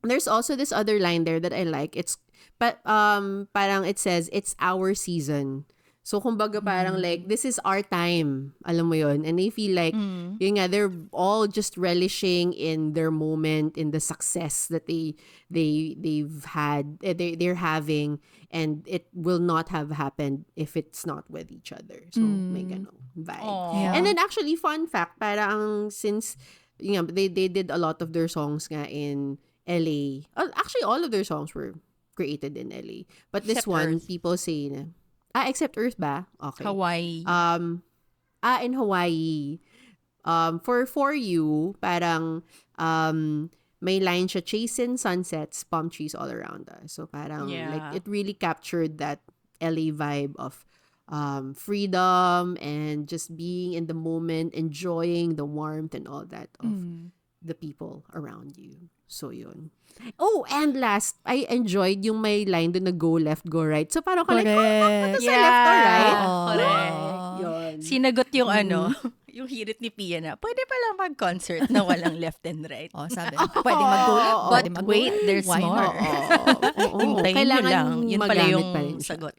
A: There's also this other line there that I like. It's parang it says, "It's our season." So, kumbaga parang like, this is our time. Alam mo yun? And I feel like, yun nga, they're all just relishing in their moment, in the success that they've had, they're having, and it will not have happened if it's not with each other. So, may ganong vibe.
B: Yeah.
A: And then actually, fun fact, parang since, they did a lot of their songs nga in LA. Actually, all of their songs were created in LA. But this
C: Except
A: one,
C: Earth.
A: people say na, except Earth ba? Okay.
C: Hawaii.
A: In Hawaii. For you, parang may line siya, "Chasing sunsets, palm trees all around us." So parang like it really captured that LA vibe of freedom and just being in the moment, enjoying the warmth and all that of the people around you. So yun. Oh, and last, I enjoyed yung may line doon na "go left, go right." So parang like,
B: Correct.
A: sa left or right?
C: Correct.
A: Yun.
C: Sinagot yung yung hirit ni Pia na, pwede palang mag-concert na walang left and right.
B: Sabi, pwede mag-go.
C: But wait, there's
B: Why
C: more.
B: not?
A: Oo.
C: Hintayin nyo
A: Kailangan
C: lang. Yun pala
A: magamit
C: yung
A: pa rin siya.
C: sagot.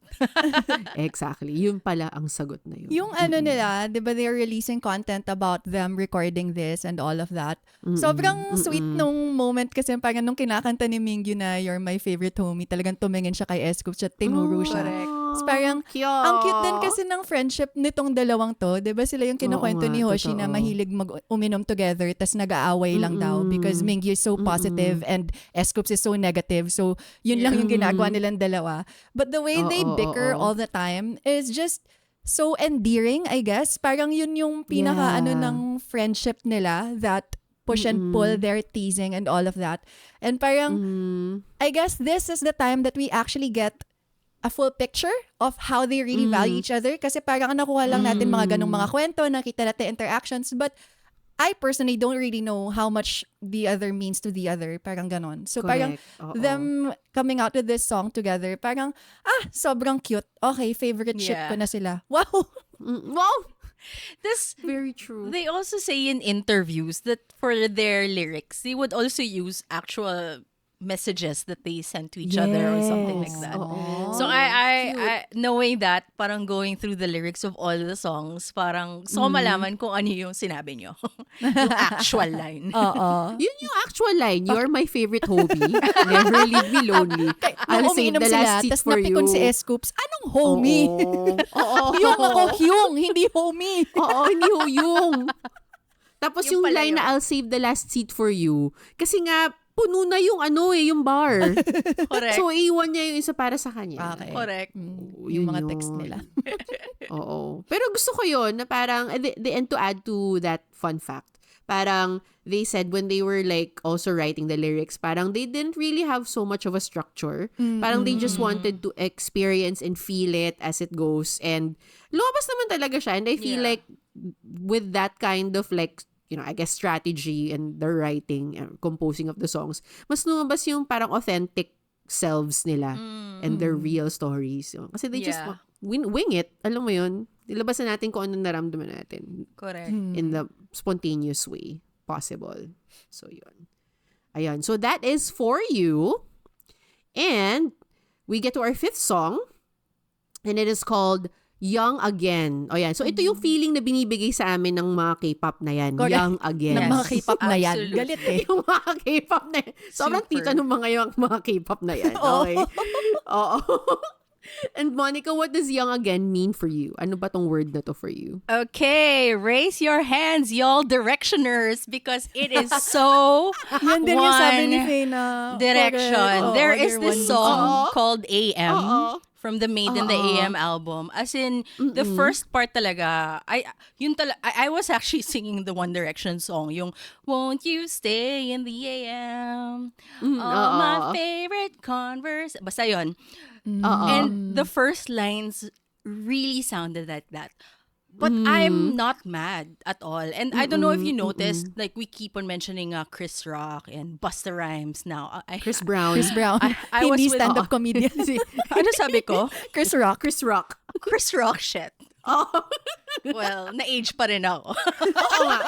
A: Exactly. Yun pala ang sagot na yun.
B: Yung nila, di ba they're releasing content about them recording this and all of that. Sobrang sweet nung moment kasi parang nung kinakanta ni Mingyu na "You're my favorite homie," talagang tumingin siya kay S.Coups at tinuro siya.
C: Correct.
B: So parang,
A: Cute.
B: ang cute din kasi ng friendship nitong dalawang to. Di ba sila yung kinukwento
A: Oo nga,
B: ni Hoshi
A: totoo.
B: na mahilig uminom together tas nag-aaway lang daw because Mingyu is so positive and S.Coups is so negative. So, yun lang yung ginagawa nilang dalawa. But the way they bicker all the time is just so endearing, I guess. Parang yun yung pinaka ng friendship nila, that push and pull, their teasing and all of that. And parang, I guess this is the time that we actually get a full picture of how they really value each other. Kasi parang nakuha lang natin mga ganong mga kwento, nakita natin interactions, but I personally don't really know how much the other means to the other. Parang ganon. So parang them coming out with this song together, parang, sobrang cute. Okay, favorite ship ko na sila. Wow!
A: Wow!
C: This,
A: Very true.
C: they also say in interviews that for their lyrics, they would also use actual messages that they sent to each other or something like that.
A: Oo.
C: So I knowing that, parang going through the lyrics of all the songs, parang malaman kung ano yung sinabi nyo. Yung actual line.
B: Oo.
A: Yun yung actual line. You're my favorite hobby. Never leave me lonely. I'll save
B: Umiinom
A: the
B: sila,
A: last seat
B: tas
A: for you.
B: napikon si S.Coups, anong homie?
A: Oo.
B: Yung ako, Hyung, hindi homie.
A: Oo, hindi ho yung. Tapos
C: Yung
A: yung
C: pala
A: line
C: yun.
A: na I'll save the last seat for you. Kasi nga, puno na yung yung bar.
C: Correct.
A: So, iiwan niya yung isa para sa kanya.
B: Okay.
C: Correct.
B: Yung mga
A: Yun
B: text
A: yun.
B: nila.
A: Oo. Pero gusto ko yun na parang, and to add to that fun fact, parang they said when they were like also writing the lyrics, parang they didn't really have so much of a structure. Parang they just wanted to experience and feel it as it goes. And lumabas naman talaga siya. And I feel like with that kind of like, I guess strategy and the writing and composing of the songs, mas lumabas yung parang authentic selves nila and their real stories. Kasi they just wing it. Alam mo yun? Ilabas na natin kung anong naramdaman natin.
C: Correct.
A: In the spontaneous way possible. So, yun. Ayan. So, that is For You. And we get to our fifth song. And it is called Young Again. O yan. So, ito yung feeling na binibigay sa amin ng mga K-pop na yan.
B: Correct.
A: Young Again.
B: Ng mga K-pop na yan.
C: Absolutely.
B: Galit eh.
A: Yung mga K-pop na yan. Sobrang
C: Super.
A: tita ng mga K-pop na yan. Okay. Oo. And Monica, what does Young Again mean for you? Ano ba tong word na to for you?
C: Okay, raise your hands, y'all directioners, because it is so
B: Yan din yung sabi ni
C: One
B: Faye na
C: Direction.
B: correct.
C: There
B: Oo,
C: is
B: year
C: this
B: one
C: song
A: Oo.
C: called AM
A: Oo.
C: from the Made in the AM album. As in, the first part talaga, I was actually singing the One Direction song, yung Won't You Stay in the AM? All my favorite Converse. Basta yun. And the first lines really sounded like that. But I'm not mad at all. And I don't know if you noticed, like we keep on mentioning Chris Rock and Busta Rhymes now.
A: Chris Brown.
B: Chris Brown.
C: I was
B: Hindi
C: with-
B: stand-up comedian.
C: Ano sabi ko?
B: Chris Rock.
A: Chris Rock.
C: Chris Rock shit.
A: Oh.
C: Well, na-age pa rin ako.
A: Oo nga.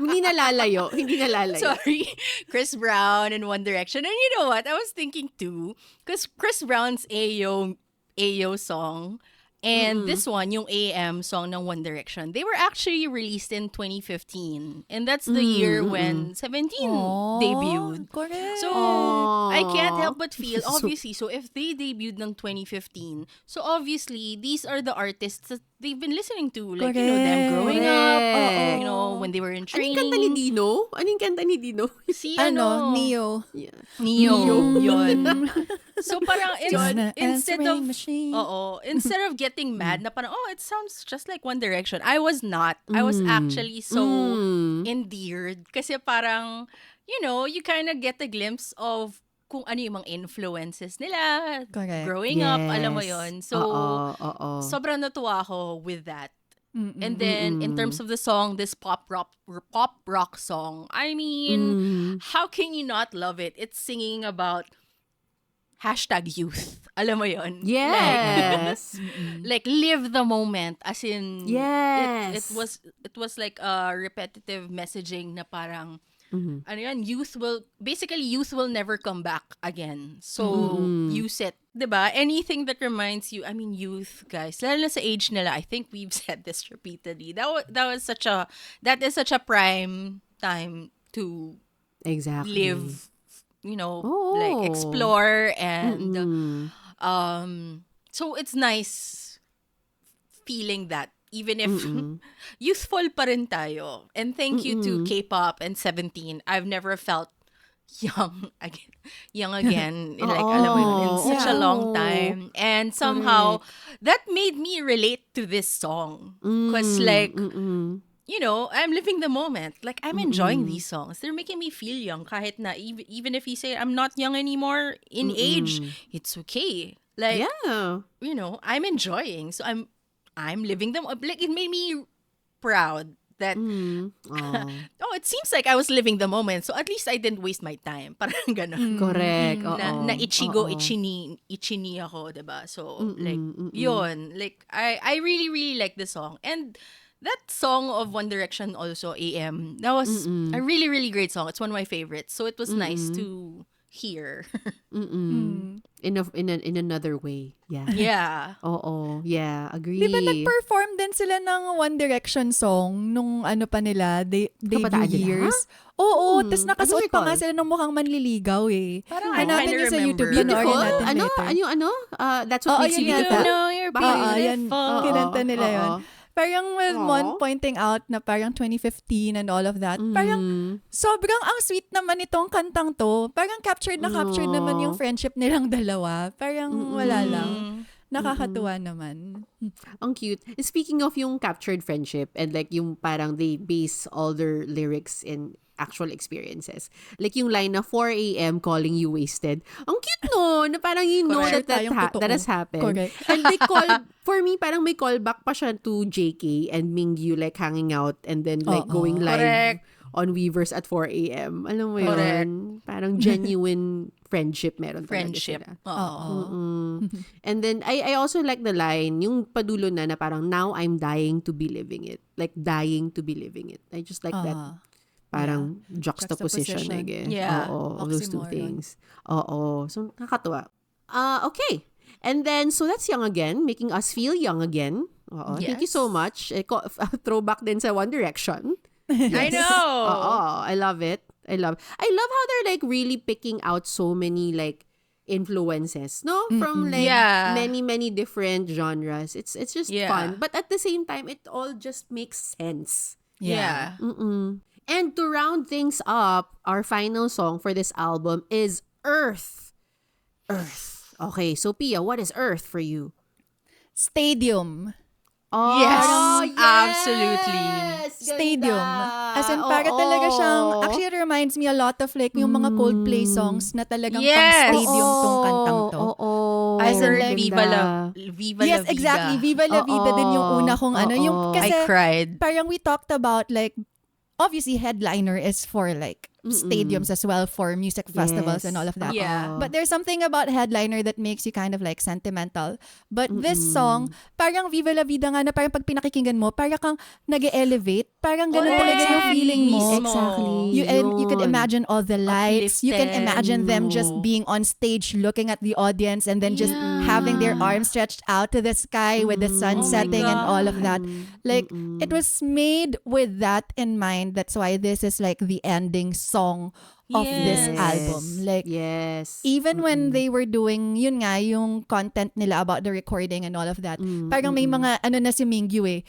A: Hindi nalalayo. Hindi nalalayo.
C: Sorry. Chris Brown and One Direction. And you know what? I was thinking too, because Chris Brown's Ayo song and this one, yung AM song ng One Direction, they were actually released in 2015. And that's the year when 17 debuted.
B: Correct.
C: So, I can't help but feel, obviously, so if they debuted ng 2015, so obviously, these are the artists that they've been listening to. Like, them growing up,
A: Correct.
C: when they were in
A: Anong
C: training.
A: kanta ni Dino? Anong kanta ni Dino?
C: Si
B: Neo.
A: Yeah.
C: Neo. Yun. So parang
B: Gonna
C: instead
B: answering
C: of
B: machine.
C: instead of getting mad na parang it sounds just like One Direction. I was not. I was actually so endeared kasi parang you kind of get a glimpse of kung ano yung mga influences nila
B: Correct.
C: growing up, alam mo yon. So
A: Oo.
C: sobrang natuwa ako with that. And then in terms of the song, this pop rock song, I mean, how can you not love it? It's singing about #youth. Alam mo yon?
A: Yes.
C: Like live the moment, as in
A: Yes.
C: it was like a repetitive messaging na parang ano yan, youth will never come back again. So use it, 'di ba? Anything that reminds you, I mean, youth, guys, lalo na sa age nila, I think we've said this repeatedly. That is such a prime time to
A: Exactly.
C: live, like explore and so it's nice feeling that even if youthful pa rin tayo. And thank you to K-pop and 17. I've never felt young again in like alam mo yun, in such a long time. And somehow that made me relate to this song because like I'm living the moment. Like, I'm enjoying these songs. They're making me feel young. Kahit na, even if you say I'm not young anymore in age, it's okay. Like,
A: Yeah.
C: I'm enjoying. So I'm living them. Like, it made me proud that, it seems like I was living the moment. So at least I didn't waste my time. Parang ganun.
A: Correct.
C: Na ichini ako, diba? So, like, yun. Like, I really, really like this song. And that song of One Direction also, AM, that was a really, really great song. It's one of my favorites. So it was nice to here.
A: In another way. Yeah.
C: Yeah.
A: Oo. Yeah. Agree.
B: Di ba nag-perform din sila ng One Direction song nung ano pa nila, debut
A: Kabataan nila?
B: years? Oo, tas
A: I
B: nakasuot
A: don't
B: pa nga
A: recall.
B: sila ng mukhang manliligaw eh.
C: Parang I
B: Hanapin
C: kinda
B: niyo sa YouTube,
C: remember.
B: panoorin
A: Beautiful?
B: natin
A: Ano?
B: later.
A: That's what
B: Oo,
A: makes you
B: yun
A: beautiful?
B: yata.
C: know you're
A: Baka,
B: yan.
C: beautiful.
B: Kinanta nila yun. Parang with
A: Aw.
B: Mon pointing out na parang 2015 and all of that. Parang sobrang ang sweet naman itong kantang to. Parang captured naman yung friendship nilang dalawa. Parang wala lang. Nakakatuwa naman.
A: Ang cute. Speaking of yung captured friendship and like yung parang they base all their lyrics in actual experiences. Like yung line na 4 a.m. calling you wasted. Ang cute no, na parang you know
C: Correct.
A: that
B: Totoo.
A: that has happened.
B: Correct.
A: And they call, for me, parang may callback pa siya to JK and Mingyu like hanging out and then like going live
C: Correct.
A: on Weavers at 4 a.m. Alam mo
C: Correct.
A: yun? Parang genuine friendship meron talaga
C: Friendship.
A: sila.
C: Oo.
A: And then, I also like the line, yung padulo na parang, now I'm dying to be living it. Like, dying to be living it. I just like that parang juxtaposition, I guess.
C: Yeah.
A: Oo, of those two
B: Oxymoron.
A: things. Oo. So, nakakatuwa. Okay. And then, so that's Young Again, making us feel young again. Oo. Thank you so
C: Yes.
A: much. Throwback din sa One Direction.
C: I know.
A: Oo. I love it. I love how they're like really picking out so many like influences, no? From like
C: Yeah.
A: many different genres. It's just
C: Yeah.
A: fun. But at the same time, it all just makes sense.
C: Yeah.
A: And to round things up, our final song for this album is Earth. Earth. Okay, so Pia, what is Earth for you?
B: Stadium.
A: Oh,
C: Yes,
A: yes!
C: absolutely.
B: Stadium.
A: Ganda.
B: As in, para talaga siyang, actually it reminds me a lot of like yung mga Coldplay songs na talagang pang
C: Yes!
B: stadium tong kantang to.
A: Oo.
C: I
B: As in,
C: heard
B: like,
C: Viva La Viva
B: Yes,
C: La Vida.
B: exactly. Viva la Vida din yung una kong ano. Yung, kasi
C: I cried.
B: parang we talked about like, obviously headliner is for like stadiums as well for music festivals and all of that.
C: Yeah.
B: But there's something about headliner that makes you kind of like sentimental. But this song, parang Viva La Vida nga na parang pag pinakikinggan mo, parang kang nag-elevate. Parang ganun
C: Correct.
B: talaga yung feeling mo.
C: Exactly.
B: You can imagine all the lights. You can
C: Uplifted.
B: imagine them just being on stage looking at the audience and then just having their arms stretched out to the sky with the sun setting and all of that. Like, it was made with that in mind. That's why this is like the ending song of this
C: Yes.
B: album. Like,
A: yes.
B: even when they were doing, yun nga, yung content nila about the recording and all of that, parang may mga, ano na si Mingyu eh,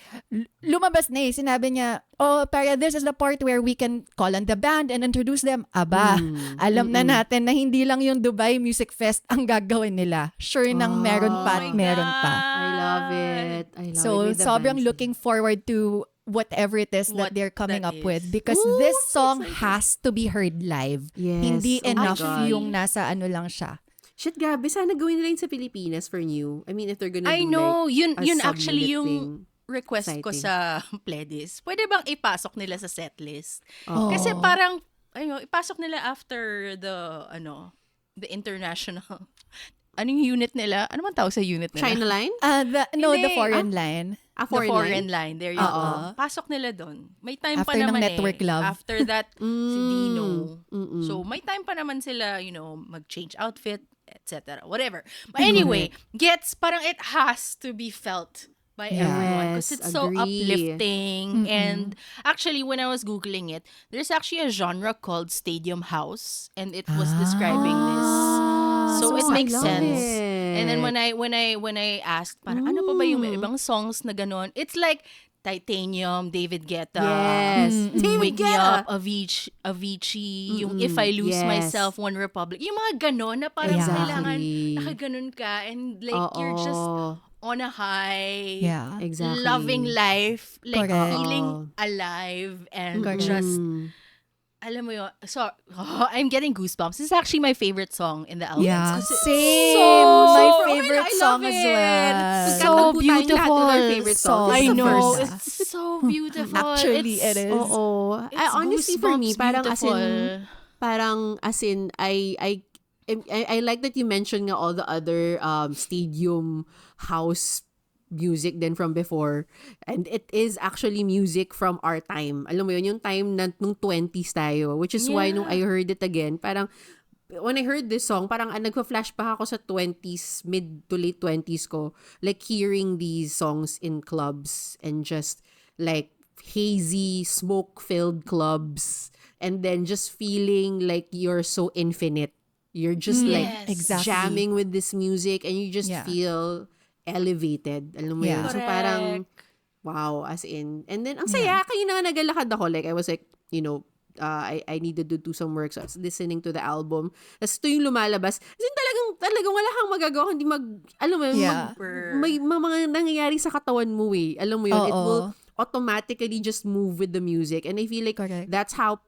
B: lumabas na eh, sinabi niya, oh, para this is the part where we can call on the band and introduce them. Aba, alam na natin na hindi lang yung Dubai Music Fest ang gagawin nila. Sure nang meron pa at meron pa.
A: I love it. I love
B: So,
A: it. With the
B: sobrang
A: bands.
B: looking forward to whatever it is that
C: What
B: they're coming
C: that
B: up with.
C: is.
B: Because
A: Ooh,
B: this
A: so
B: song has to be heard live.
A: Yes.
B: Hindi
A: Oh my
B: enough
A: God.
B: yung nasa ano lang siya.
A: Shit, grabe. Sana gawin nila yun sa Pilipinas for new. I mean, if they're gonna
C: I
A: do
C: know.
A: like,
C: Yun
A: a
C: actually
A: subunit
C: yung
A: thing.
C: request ko
A: Exciting.
C: sa playlist. Pwede bang ipasok nila sa setlist?
A: Oo.
C: Kasi parang, ipasok nila after the international, anong unit nila? Ano man tawag sa unit nila?
A: China line?
B: The
C: Hindi.
B: foreign line.
A: A
C: The foreign line. There you
A: Oo.
C: go. Pasok nila doon. May time
B: After
C: pa
B: ng
C: naman
B: Network Love.
C: After that, si Dino.
A: Mm-mm.
C: So, may time pa naman sila, mag-change outfit, etc. Whatever. But anyway, parang it has to be felt by everyone. Because
A: Yes,
C: it's so
A: agree.
C: uplifting. And actually, when I was Googling it, there's actually a genre called Stadium House. And it was describing this. So, it
A: I
C: makes
A: love
C: sense.
A: it.
C: And then when I asked, parang ano pa ba yung may ibang songs na ganon? It's like Titanium, David Guetta,
A: Yes. David
C: Wake Me
A: Guetta.
C: Up, Avicii, yung If I Lose
A: yes.
C: Myself, One Republic. Yung mga ganon na parang
B: Exactly.
C: kailangan nakaganon ka and like you're just on a high,
B: Yeah.
A: Exactly.
C: loving life, like
B: Correct.
C: feeling alive and
B: Correct.
C: just alam mo yun, so, I'm getting goosebumps. This is actually my favorite song in the album.
B: Yeah.
C: Kasi
B: Same.
C: so-
B: My
C: so-
B: favorite
A: I
B: song
A: love
B: as
A: it.
B: well.
A: Magkatagpo
C: So
A: tayong lahat with
C: beautiful.
A: our favorite song.
B: Song.
A: This
C: I
A: is the
C: know.
A: first.
C: It's so beautiful.
B: Actually, it is.
A: Oo.
C: It's
A: Honestly, for me,
C: goosebumps
A: parang
C: beautiful.
A: as in, I like that you mentioned nga all the other stadium house music then from before. And it is actually music from our time. Alam mo yun, yung time na nung 20s tayo. Which is why nung I heard it again, parang when I heard this song, parang nagpa-flashback ako sa 20s, mid to late 20s ko. Like, hearing these songs in clubs and just, like, hazy, smoke-filled clubs. And then just feeling like you're so infinite. You're just, like,
B: Exactly.
A: jamming with this music and you just
B: Yeah.
A: feel elevated. Alam mo yun?
B: Yeah.
A: So, parang, wow, as in. And then, ang saya, kayo na nagalakad ako. Like, I was like, you know, I needed to do some work. So, I was listening to the album. Tapos ito yung lumalabas. As in, talagang wala kang magagawa. Hindi alam mo yun,
B: Yeah.
A: may mga nangyayari sa katawan mo eh. Alam mo yun, it
B: Oo.
A: will automatically just move with the music. And I feel like
B: Correct.
A: that's how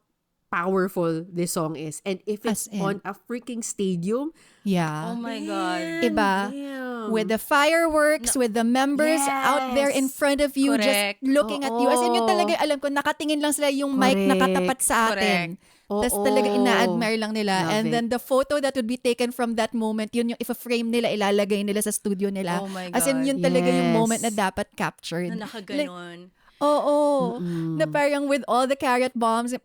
A: powerful this song is. And if it's
B: As in.
A: on a freaking stadium,
B: Yeah.
C: Oh my God.
B: Iba.
A: damn.
B: With the fireworks, with the members out there in
A: Yes.
B: front of you,
C: Correct.
B: just looking at you. As in, yun
A: Oo.
B: talaga, alam ko, nakatingin lang sila yung mic
A: Correct.
B: nakatapat sa atin. Tapos
A: Oo.
B: talaga ina-admire lang nila.
A: Love
B: And
A: it.
B: then the photo that would be taken from that moment, yun yung if-frame nila, ilalagay nila sa studio nila.
C: Oh my
B: As in,
C: God.
B: yun talaga yung
A: Yes.
B: moment na dapat captured.
C: Na nakaganon.
B: Oo. Na parang with all the carrot bongs na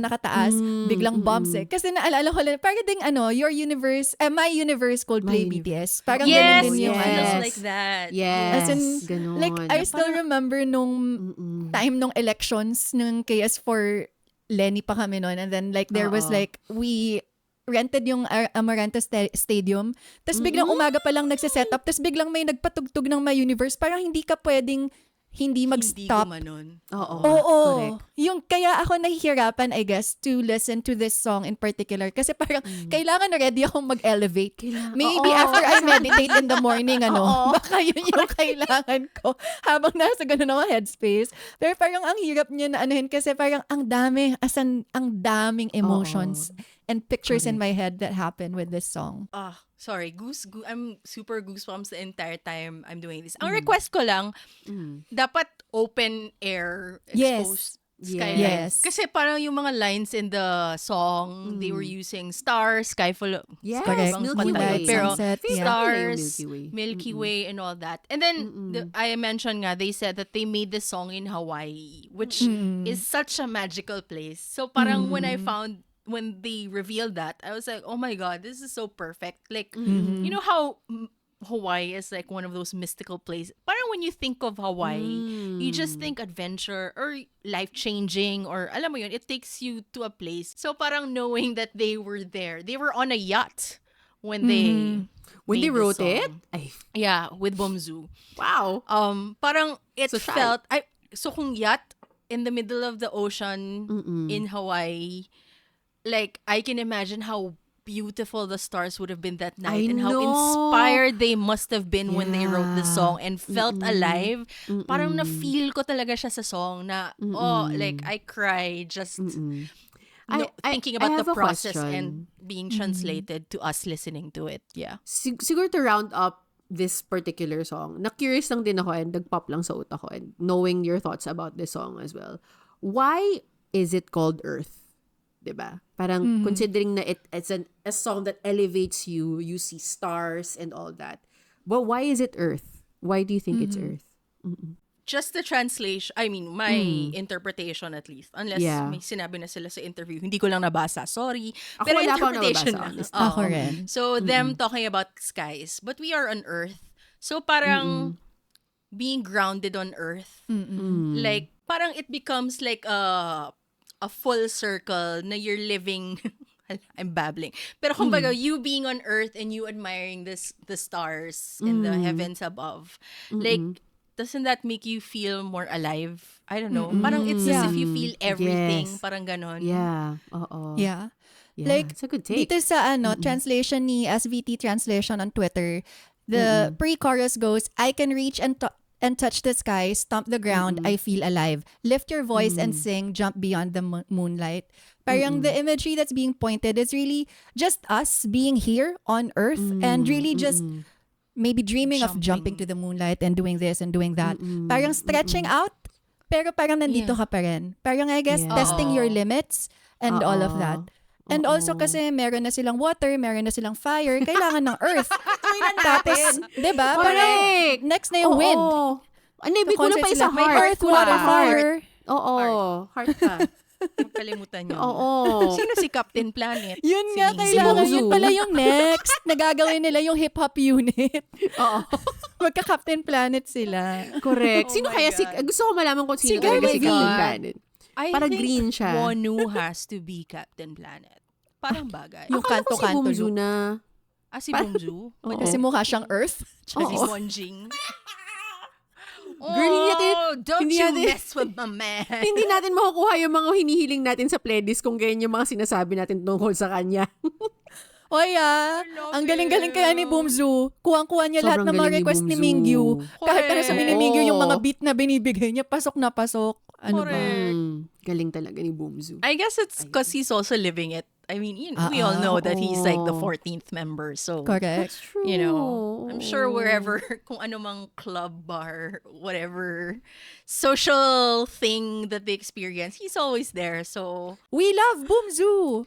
B: nakataas, biglang bombs eh. Kasi naalala ko lang, parang ding Your Universe, My Universe Coldplay
A: My
B: BTS. Parang
C: Yes,
B: ganun din yung
C: it
A: yes.
C: feels like that.
A: Yes.
B: As in,
A: ganon.
B: like, I still remember nung time nung elections ng KS4 Lenny pa kami noon. And then like there was
A: Oo.
B: like, we rented yung Amaranta Stadium. Tapos biglang umaga pa lang nagsiset up. Tapos biglang may nagpatugtog ng My Universe. Parang hindi ka pwedeng hindi
C: Hindi
B: mag-stop.
C: gumanon.
A: Oo.
B: Oo.
A: Correct.
B: Yung kaya ako nahihirapan, I guess, to listen to this song in particular. Kasi parang kailangan na ready akong mag-elevate. Maybe
A: Oo.
B: after I meditate in the morning, baka yun yung kailangan ko habang nasa ganun ako headspace. Pero parang ang hirap niya na anuhin kasi parang ang daming emotions and pictures in my head that happen with this song.
C: Sorry, I'm super goosebumps the entire time I'm doing this. Ang request ko lang, dapat open air
B: Yes.
C: exposed
A: Yes.
C: skylight.
B: Yes.
C: Kasi parang yung mga lines in the song, they were using stars, sky full of
A: Yes,
B: Correct.
A: Milky
B: Moonlight,
A: Way.
C: Pero
B: sunset, yeah.
C: stars,
A: Milky Way.
C: Milky Way, and all that. And then, I mentioned nga, they said that they made this song in Hawaii, which is such a magical place. So parang when they revealed that, I was like, oh my God, this is so perfect. Like, you know how Hawaii is like one of those mystical places. Parang when you think of Hawaii, you just think adventure or life-changing or alam mo yun, it takes you to a place. So parang knowing that they were there, they were on a yacht when they
A: When
C: made
A: they
C: the
A: wrote
C: song.
A: it? Ay,
C: Yeah, with Bomzu.
A: wow.
C: Parang it
A: So shy.
C: felt so kung yacht in the middle of the ocean in Hawaii, like I can imagine how beautiful the stars would have been that night and how
A: know.
C: inspired they must have been when they wrote the
A: Yeah.
C: song and felt alive. Parang na-feel ko talaga siya sa song na, like I cry just thinking about
A: I
C: the
A: have a
C: process
A: question.
C: and being translated to us listening to it. Yeah.
A: Siguro to round up this particular song, na-curious lang din ako and nag-pop lang sa utak ko and knowing your thoughts about this song as well. Why is it called Earth? Diba? Parang considering na it's a song that elevates you, you see stars and all that. But why is it Earth? Why do you think it's Earth?
C: Just the translation, I mean, my interpretation at least. Unless
A: Yeah.
C: may sinabi na sila sa interview. Hindi ko lang nabasa. Sorry.
A: Ako
C: Pero
A: wala pa ako
C: interpretation
A: nababasa,
C: lang.
A: honestly.
C: Oo.
B: Ako rin.
C: So, them talking about skies. But we are on Earth. So, parang being grounded on Earth. Like, parang it becomes like a full circle na you're living... I'm babbling. Pero kumbaga, you being on Earth and you admiring the stars in the heavens above. Like, doesn't that make you feel more alive? I don't know. Parang it's as if you feel everything.
A: Yes.
C: Parang ganon.
A: Yeah. Oo.
B: Yeah.
A: Yeah.
B: Like,
A: it's a good take.
B: Dito sa translation ni SVT Translation on Twitter, the pre-chorus goes, I can reach and touch the sky, stomp the ground, I feel alive. Lift your voice and sing, jump beyond the moonlight. Parang the imagery that's being pointed is really just us being here on Earth and really just maybe dreaming of jumping to the moonlight and doing this and doing that. Parang stretching out, pero parang nandito ka pa rin. Parang I guess testing your limits and all of that. And also kasi meron na silang water, meron na silang fire, kailangan ng earth. Tapos, diba? Parang
A: Correct.
B: next na yung wind.
A: Ano, ibig ko na pa
B: Concept
A: isa
B: sila, may
A: heart.
B: earth, water,
A: Heart.
B: fire.
A: Oo. Heart ka.
C: Kalimutan nyo.
A: Oo.
C: Sino si Captain Planet?
B: Yun
C: Si
B: nga,
C: Mingyu.
B: kailangan
A: Bongsu.
B: yun pala yung next. Nagagawin nila yung hip-hop unit.
A: Oo.
B: Magka-Captain Planet sila.
A: Correct.
C: Oh
A: Sino
C: my
A: kaya
C: God.
A: gusto ko malaman kung sino
B: Si
A: talaga si
B: Garvey.
A: Captain Planet.
C: I
A: Para
C: think
A: green siya.
C: Wonu has to be Captain Planet. Parang bagay.
B: Yung
A: Akala ko si
B: kanto-kanto
A: Bongsu
B: look.
A: na.
C: Si Bongsu?
A: Oo.
B: Kasi mukha siyang Earth.
C: Si
A: Oo.
C: Monjing?
A: Girl, hindi natin-
C: don't
A: hindi
C: you
A: natin-
C: mess with my man.
A: Hindi natin makukuha yung mga hinihiling natin sa playlist kung ganyan yung mga sinasabi natin tungkol sa kanya.
B: Oy, ang galing-galing kaya ni Bongsu. Kuwang-kuha niya lahat
A: Sobrang
B: ng mga
A: galing ni
B: request ni
A: Bongsu.
B: Mingyu. Kahit ano sa ni Mingyu, yung mga
A: Oo.
B: beat na binibigay niya, pasok na pasok. Ano ba?
C: Correct.
A: Galing talaga ni Bongsu.
C: I guess it's because he's also living it. I mean, we all know that he's like the 14th member. So,
B: Correct.
A: True.
C: you know, I'm sure wherever, kung ano mang club, bar, whatever social thing that they experience, he's always there. So,
B: We love Bongsu.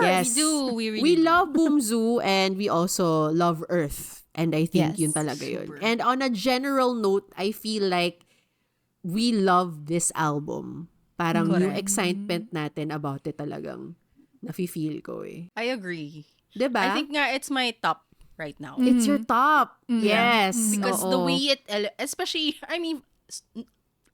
A: Yes.
C: we do. We really
A: We
C: do.
A: love Bongsu and we also love Earth. And I think
B: Yes.
A: yun talaga yun.
C: Super.
A: And on a general note, I feel like we love this album. Parang yung
C: Correct.
A: excitement natin about it talagang nafe-feel ko eh.
C: I agree.
A: Diba?
C: I think nga it's my top right now.
A: it's your top.
B: Yeah.
A: Yes.
C: Because the way it, especially, I mean,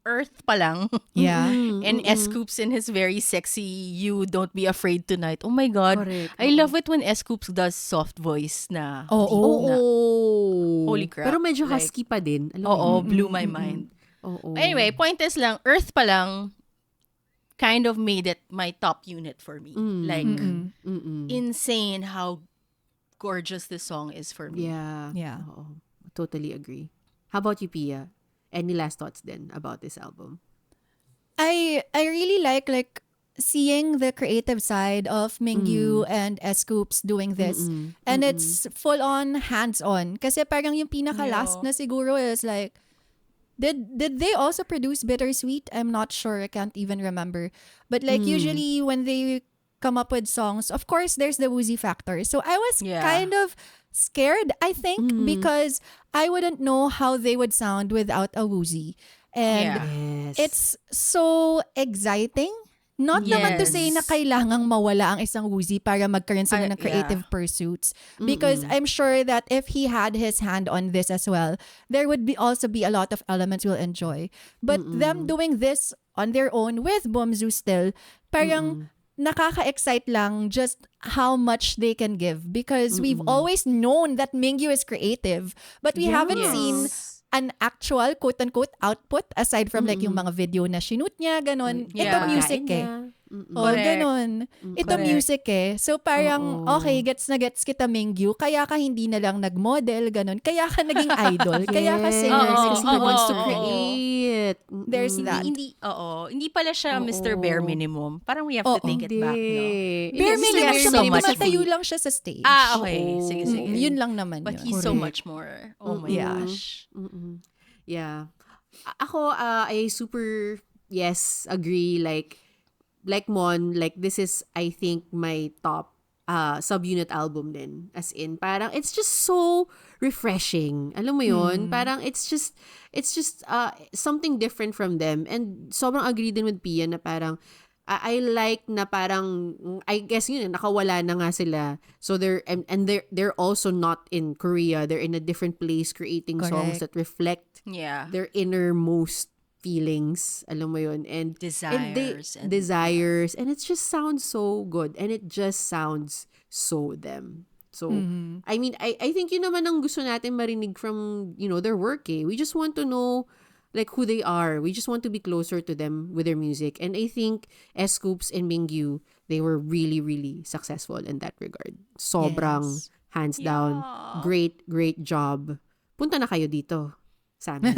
C: Earth pa lang.
B: Yeah.
C: And S.Coups in his very sexy You Don't Be Afraid Tonight. Oh my God.
A: Correct.
C: I love it when S.Coups does soft voice na.
B: Oo.
C: deep na.
A: Holy
C: crap.
A: Pero medyo
C: Like,
A: husky pa din. Alam mo
C: Oo,
A: yun?
C: blew my mind.
A: Oo.
C: Anyway, point is lang, Earth pa lang kind of made it my top unit for me. Like, insane how gorgeous this song is for me.
A: Yeah.
B: Yeah.
A: Oo. Totally agree. How about you, Pia? Any last thoughts then about this album?
B: I really like seeing the creative side of Mingyu and S.Coups doing this. And it's full on hands-on. Kasi parang yung pinaka-last na siguro is like, did they also produce Bittersweet? I'm not sure. I can't even remember. But like usually when they come up with songs, of course there's the woozy factor. So I was
C: Yeah.
B: kind of scared, I think, because I wouldn't know how they would sound without a woozy. And
C: Yeah.
A: Yes.
B: it's so exciting. Not naman to say na
C: Yes.
B: kailangang mawala ang isang woozy para magkaroon sila ng creative pursuits. Because I'm sure that if he had his hand on this as well, there would also be a lot of elements we'll enjoy. But them doing this on their own with Bongsu still, parang nakaka-excite lang just how much they can give. Because we've always known that Mingyu is creative, but we haven't seen an actual quote-unquote output aside from like yung mga video na shoot niya, ganon. Ito
C: Yeah.
B: music eh. Oh,
C: Correct.
B: ganon. Ito
C: Correct.
B: music eh. So parang, okay, gets na gets kita Mingyu, kaya ka hindi na lang nag-model, ganon. Kaya ka naging idol. Kaya ka singer
C: Oo,
B: because he
C: oo,
B: wants to
C: oo.
B: create. There's that.
C: Hindi pala siya Mr. Bare Minimum. Parang we have to
B: Oo.
C: take it back, no?
B: Bare
A: Hindi,
B: minimum
A: Bare
B: siya,
A: minimum
B: so
A: siya.
B: tumatayo lang siya sa stage.
C: Okay. Sige, sige.
B: Yun lang naman
C: But
B: yun.
C: he's so much more. Oh my gosh.
A: Yeah. Ako, I super, yes, agree. Like Mon, like this is, I think, my top subunit album din. As in, parang, it's just so refreshing. Alam mo yun? Parang, it's just something different from them. And sobrang agree din with Pia na parang, I like na parang, I guess yun, nakawala na nga sila. So they're also not in Korea. They're in a different place creating songs that reflect
C: Yeah.
A: their innermost feelings. Alam mo yun? And
C: Desires.
A: And desires. And it just sounds so good. And it just sounds so them. So, I mean, I think yun naman ang gusto natin marinig from, their work eh. We just want to know like who they are. We just want to be closer to them with their music. And I think S.Coups and Mingyu, they were really, really successful in that regard. Sobrang
B: Yes.
A: hands down. Great, great job. Punta na kayo dito sa amin.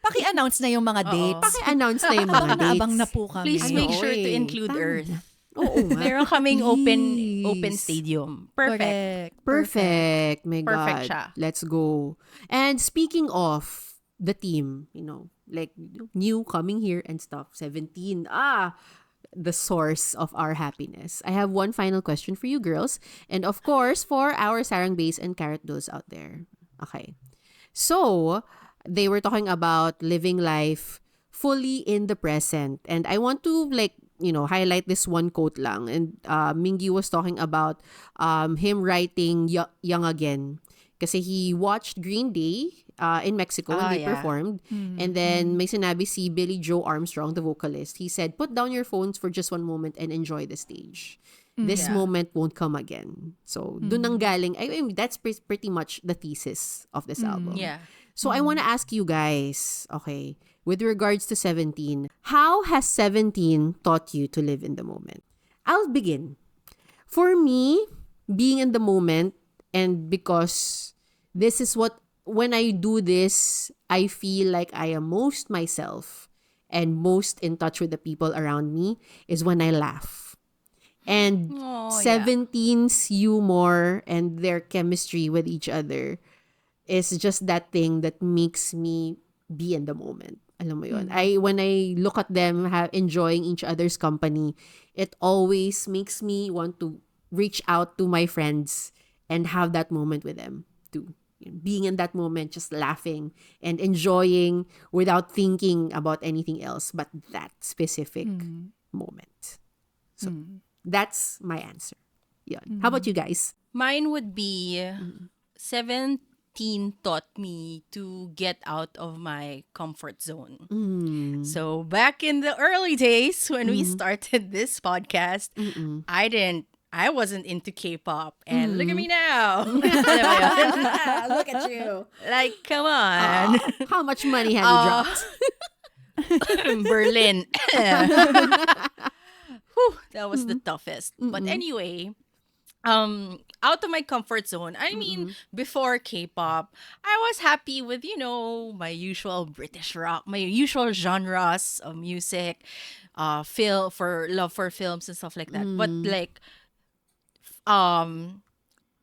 B: Paki-announce na yung mga dates.
A: Paki-announce na yung mga dates.
B: Abang na po kami.
C: Please make
A: Ano
C: sure to
A: eh.
C: include
A: Tama
C: Earth.
A: na. Oo nga.
C: Meron kaming open
A: Please.
C: stadium. Perfect.
A: Perfect. My
C: Perfect
A: God.
C: siya.
A: Let's go. And speaking of the team, like new coming here and stuff, 17. The source of our happiness. I have one final question for you girls. And of course, for our Sarang Base and Carrot Dolls out there. Okay. So, they were talking about living life fully in the present. And I want to highlight this one quote lang. And Mingyu was talking about him writing Young Again. Kasi he watched Green Day in Mexico when they performed. And then may sinabi si Billy Joe Armstrong, the vocalist. He said, put down your phones for just one moment and enjoy the stage. This moment won't come again. So, dun ang galing. I mean, that's pretty much the thesis of this album.
C: Yeah.
A: So, I want to ask you guys, okay, with regards to 17, how has 17 taught you to live in the moment? I'll begin. For me, being in the moment, and because this is when I do this, I feel like I am most myself and most in touch with the people around me is when I laugh. And 17's humor and their chemistry with each other is just that thing that makes me be in the moment. Alam mo yun? When I look at them enjoying each other's company, it always makes me want to reach out to my friends and have that moment with them too. Being in that moment, just laughing and enjoying without thinking about anything else but that specific moment. So, that's my answer. Yun. How about you guys?
C: Mine would be 17 taught me to get out of my comfort zone. So back in the early days when we started this podcast, I wasn't into K-pop. And look at me now.
A: Look at you.
C: Like, come on.
A: How much money have you dropped?
C: Berlin. Whew, that was the toughest. But anyway, out of my comfort zone. I mean, before K-pop, I was happy with, my usual British rock, my usual genres of music, love for films and stuff like that. But like,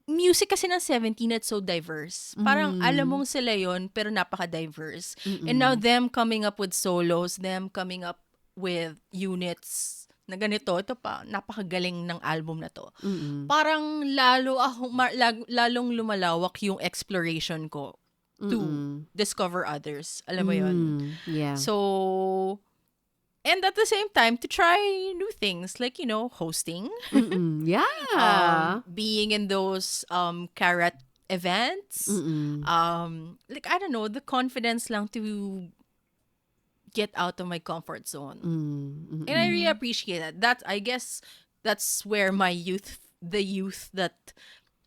C: music kasi ng 17, it's so diverse. Parang alam mong sila yon pero napaka-diverse. And now them coming up with solos, them coming up with units na ganito, ito pa, napakagaling ng album na to. Parang lalong lumalawak yung exploration ko to discover others. Alam mo yun?
A: Yeah.
C: So, and at the same time, to try new things like, hosting.
A: Yeah.
C: Being in those Karat events. Like, I don't know, the confidence lang to get out of my comfort zone. And I really appreciate that. I guess that's where the youth that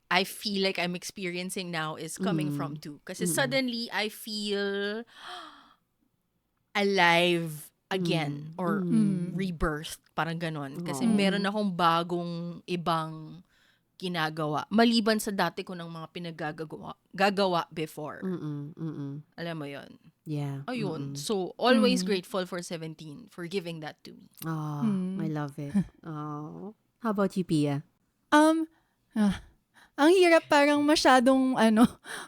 C: I feel like I'm experiencing now is coming from too. Kasi suddenly, I feel alive again or rebirth. Parang ganon. Kasi meron akong bagong ibang ginagawa. Maliban sa dati ko ng mga gagawa before. Alam mo yon.
A: Yeah.
C: Ayun. So, always grateful for 17 for giving that to me.
A: Oh, I love it. Oh. How about you, Pia?
B: Ang hirap parang masyadong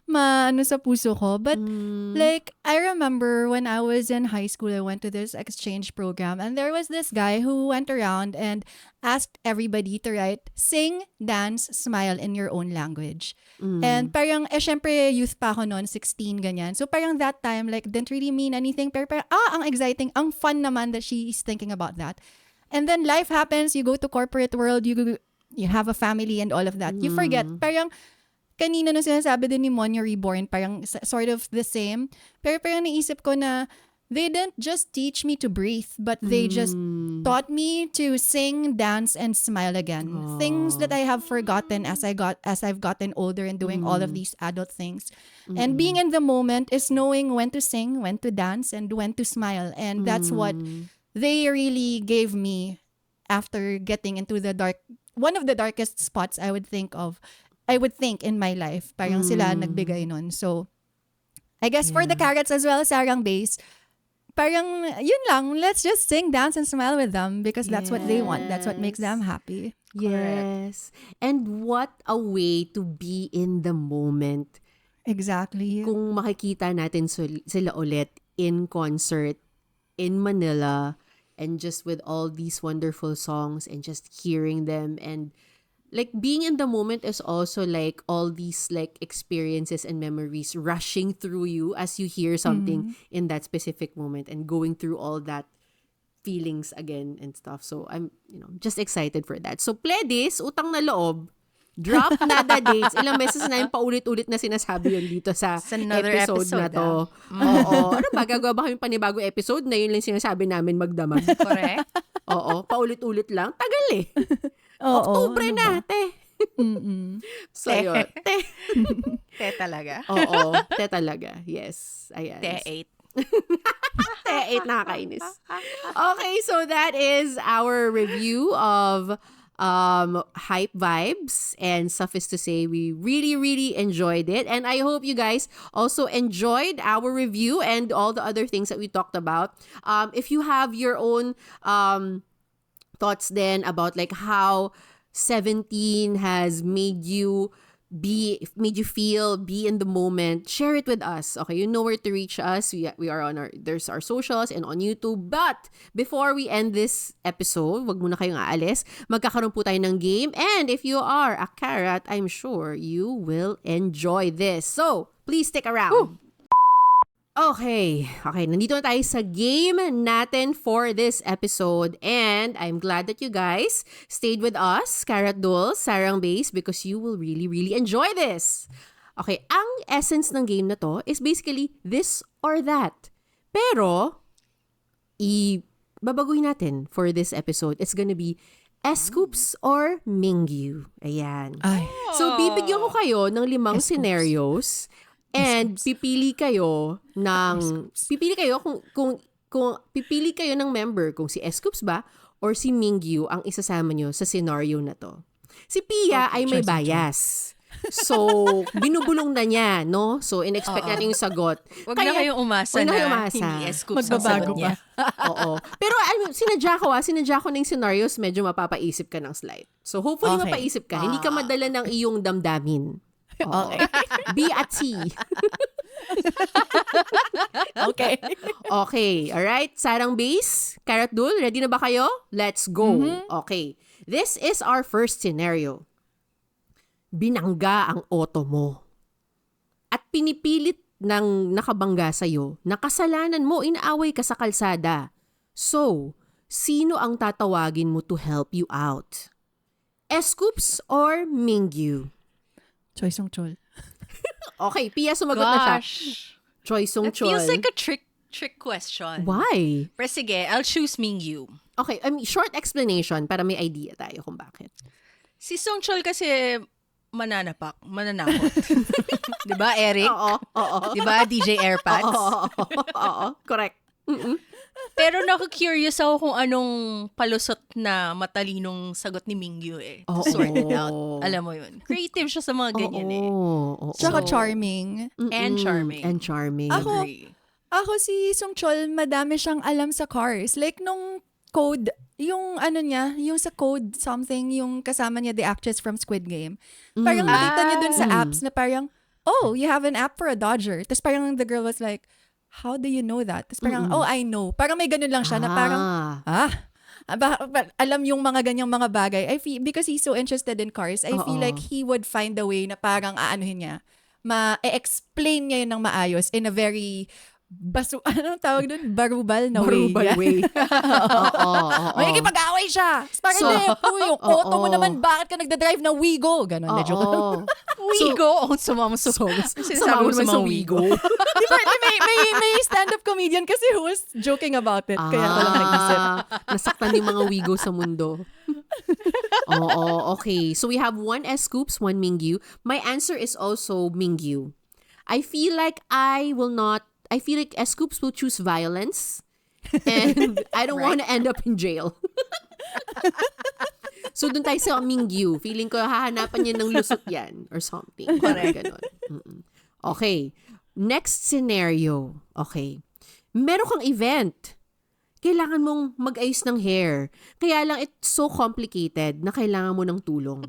B: maano sa puso ko. But like, I remember when I was in high school, I went to this exchange program and there was this guy who went around and asked everybody to write, sing, dance, smile in your own language. And parang, syempre, youth pa ako noon, 16, ganyan. So parang that time, like, didn't really mean anything. Pero parang, ang exciting, ang fun naman that she is thinking about that. And then life happens, you go to corporate world, you have a family and all of that. You forget. Parang, kanina nung sinasabi din ni Monyo Reborn, parang sort of the same. Pero parang naisip ko na, they didn't just teach me to breathe, but they just taught me to sing, dance, and smile again. Things that I have forgotten as I've gotten older and doing all of these adult things. And being in the moment is knowing when to sing, when to dance, and when to smile. And that's what they really gave me after getting into one of the darkest spots I would think in my life. Parang sila nagbigay nun. So, I guess for the Carrots as well, Sarang Base, parang yun lang, let's just sing, dance, and smile with them because that's what they want. That's what makes them happy.
A: Yes. And what a way to be in the moment.
B: Exactly.
A: Kung makikita natin sila ulit in concert in Manila and just with all these wonderful songs and just hearing them and like being in the moment is also like all these like experiences and memories rushing through you as you hear something in that specific moment and going through all that feelings again and stuff. So I'm, just excited for that. So Pledis, utang na loob, drop nada dates. Ilang beses na yung paulit-ulit na sinasabi yun dito sa
C: another
A: episode na to. Oo. Ano ba? Gagawa ba kami panibagong episode na yun lang sinasabi namin magdamag?
C: Correct.
A: Oo. Paulit-ulit lang. Tagal eh.
B: Oo,
A: Oktubre na, te. So yun.
C: Te talaga.
A: Oo. Te talaga. Yes. Ayan.
C: Te 8.
A: Te 8 nakakainis. Okay, so that is our review of hype vibes, and suffice to say we really enjoyed it, and I hope you guys also enjoyed our review and all the other things that we talked about. If you have your own thoughts then about like how 17 has made you feel, be in the moment, share it with us. Okay, you know where to reach us. We are on there's our socials and on YouTube. But before we end this episode, wag muna kayong aalis. Magkakaroon po tayo ng game. And if you are a carrot, I'm sure you will enjoy this. So, please stick around. Ooh. Okay, nandito na tayo sa game natin for this episode, and I'm glad that you guys stayed with us, Carrot Dolls, Sarang Base, because you will really enjoy this. Okay, ang essence ng game na to is basically this or that. Pero, babaguhin natin for this episode. It's gonna be S.Coups or Mingyu. Ayan.
B: Ay.
A: So, bibigyan ko kayo ng 5 scenarios. And pipili kayo ng member kung si S.Coups ba or si Mingyu ang isasama nyo sa scenario na to. Si Pia ay may bias. So, binubulong na niya, no? So, in-expect natin yung sagot.
C: Huwag na kayong umasa na hindi S.Coups ang sagot niya.
A: Oo. Pero sinadya ko na yung scenarios, medyo mapapaisip ka ng slight. So, hopefully mapaisip ka. Hindi ka madala ng iyong damdamin. Okay. B at C.
B: Okay.
A: Okay. Alright. Sarang Base, Carrot Dul, ready na ba kayo? Let's go. Okay. This is our first scenario. Binangga ang auto mo. At pinipilit ng nakabangga sa'yo na kasalanan mo, inaaway ka sa kalsada. So, sino ang tatawagin mo to help you out? S.Coups or Mingyu?
B: Choi Song-chol.
A: Okay, Pia, sumagot na siya. Choi Song-chol.
C: That feels like a trick question.
A: Why?
C: Pero sige, I'll choose Mingyu.
A: Okay, short explanation para may idea tayo kung bakit.
C: Si Song-chol kasi mananakot. Diba, Eric?
A: Oo.
C: Diba, DJ Airpads?
A: Oo, correct.
C: Pero naku-curious ako kung anong palusot na matalinong sagot ni Mingyu to sort it out. Alam mo yun. Creative siya sa mga ganyan
B: Tsaka charming.
C: And charming.
A: And charming.
B: Ako si Song-chol, madami siyang alam sa cars. Like nung code, yung ano niya, yung sa code something, yung kasama niya, the actress from Squid Game. Parang nakita niya dun sa apps na parang, oh, you have an app for a Dodger. Tapos parang the girl was like, how do you know that? Tapos parang, oh, I know. Parang may ganun lang siya na parang, alam yung mga ganyang mga bagay. I feel, because he's so interested in cars, I feel like he would find a way na parang aanuhin niya. Ma-explain niya yun ng maayos in a very anong tawag doon? Barubal na way.
A: Barubal way.
B: May ikipag-away siya. Parang yung auto mo naman, bakit ka nagdadrive ng Wigo? Ganon na joke.
C: Wigo? Sumama sa mga Wigo.
B: May stand-up comedian kasi who was joking about it. Kaya ko lang nag-isip.
A: Nasaktan yung mga Wigo sa mundo. Okay. So we have 1 S.Coups, 1 Mingyu. My answer is also Mingyu. I feel like S.Coups will choose violence, and I don't want to end up in jail. So, dun tayo sa Mingyu. Feeling ko, hahanapan niya ng lusot yan or something. Correct. Okay. Next scenario. Okay. Meron kang event. Kailangan mong mag-ayos ng hair. Kaya lang, it's so complicated na kailangan mo ng tulong.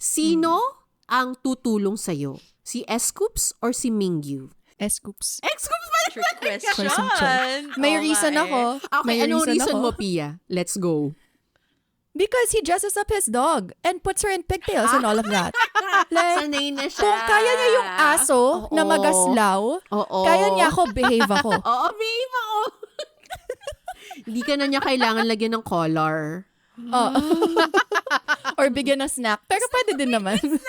A: Sino ang tutulong sa'yo? Si S.Coups or si Mingyu?
B: S.Coups.
A: S.Coups ba?
C: Trick question.
B: May reason ako.
A: Okay, anong reason mo, Pia? Let's go.
B: Because he dresses up his dog and puts her in pigtails and all of that. Like,
A: Sanay na siya.
B: kung kaya niya yung aso na magaslaw, kaya niya ako, behave ako.
A: Oo, behave ako. Hindi ka na niya kailangan lagyan ng collar.
B: Or bigyan ng snack. Pero pwede din naman.
C: Hindi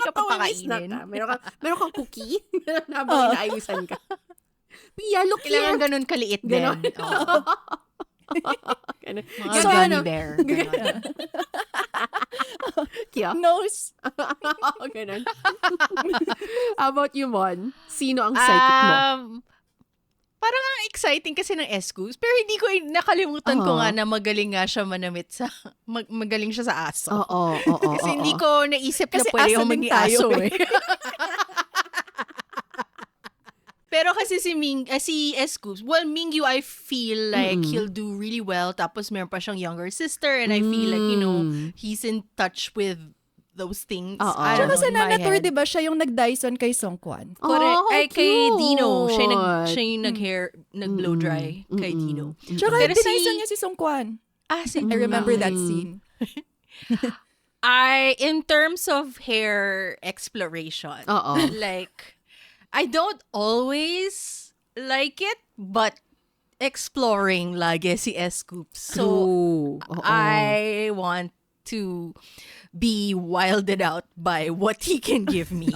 C: ka papakainin.
A: Meron kang cookie habang inaayusan ka. Pia, look
C: Kailangan
A: here.
C: ganun kaliit din.
A: Ganon.
C: Mga
A: So,
C: gummy
A: ano?
C: bear.
A: Kya?
B: Nose.
A: Ganun. How about you, Mon? Sino ang psychic mo?
C: Parang ang exciting kasi ng S.Coups, pero hindi ko nakalimutan ko nga na magaling nga siya manamit sa magaling siya sa aso.
A: Oo.
C: Kasi hindi ko naisip
B: Kasi
C: na pwede
B: aso
C: yung
B: din
C: maging
B: tayo,
C: aso eh. Pero kasi si S.Coups, well, Mingyu, I feel like he'll do really well. Tapos meron pa siyang younger sister and I feel like, he's in touch with those things. I don't
B: Tsaka
C: know,
B: sa
C: in my
B: Nana Tour,
C: head.
B: di ba siya yung nag-Dyson kay Songkwan?
C: Correct.
A: Oh,
C: Ay, kay
A: cute.
C: Dino. Siya yung nag-hair, nag-blow dry kay Dino.
B: Tsaka
C: Pero
B: Dyson niya si Songkwan. I remember that scene.
C: In terms of hair exploration, like, I don't always like it, but exploring lagi si S.Coups. So, I want to be wilded out by what he can give me.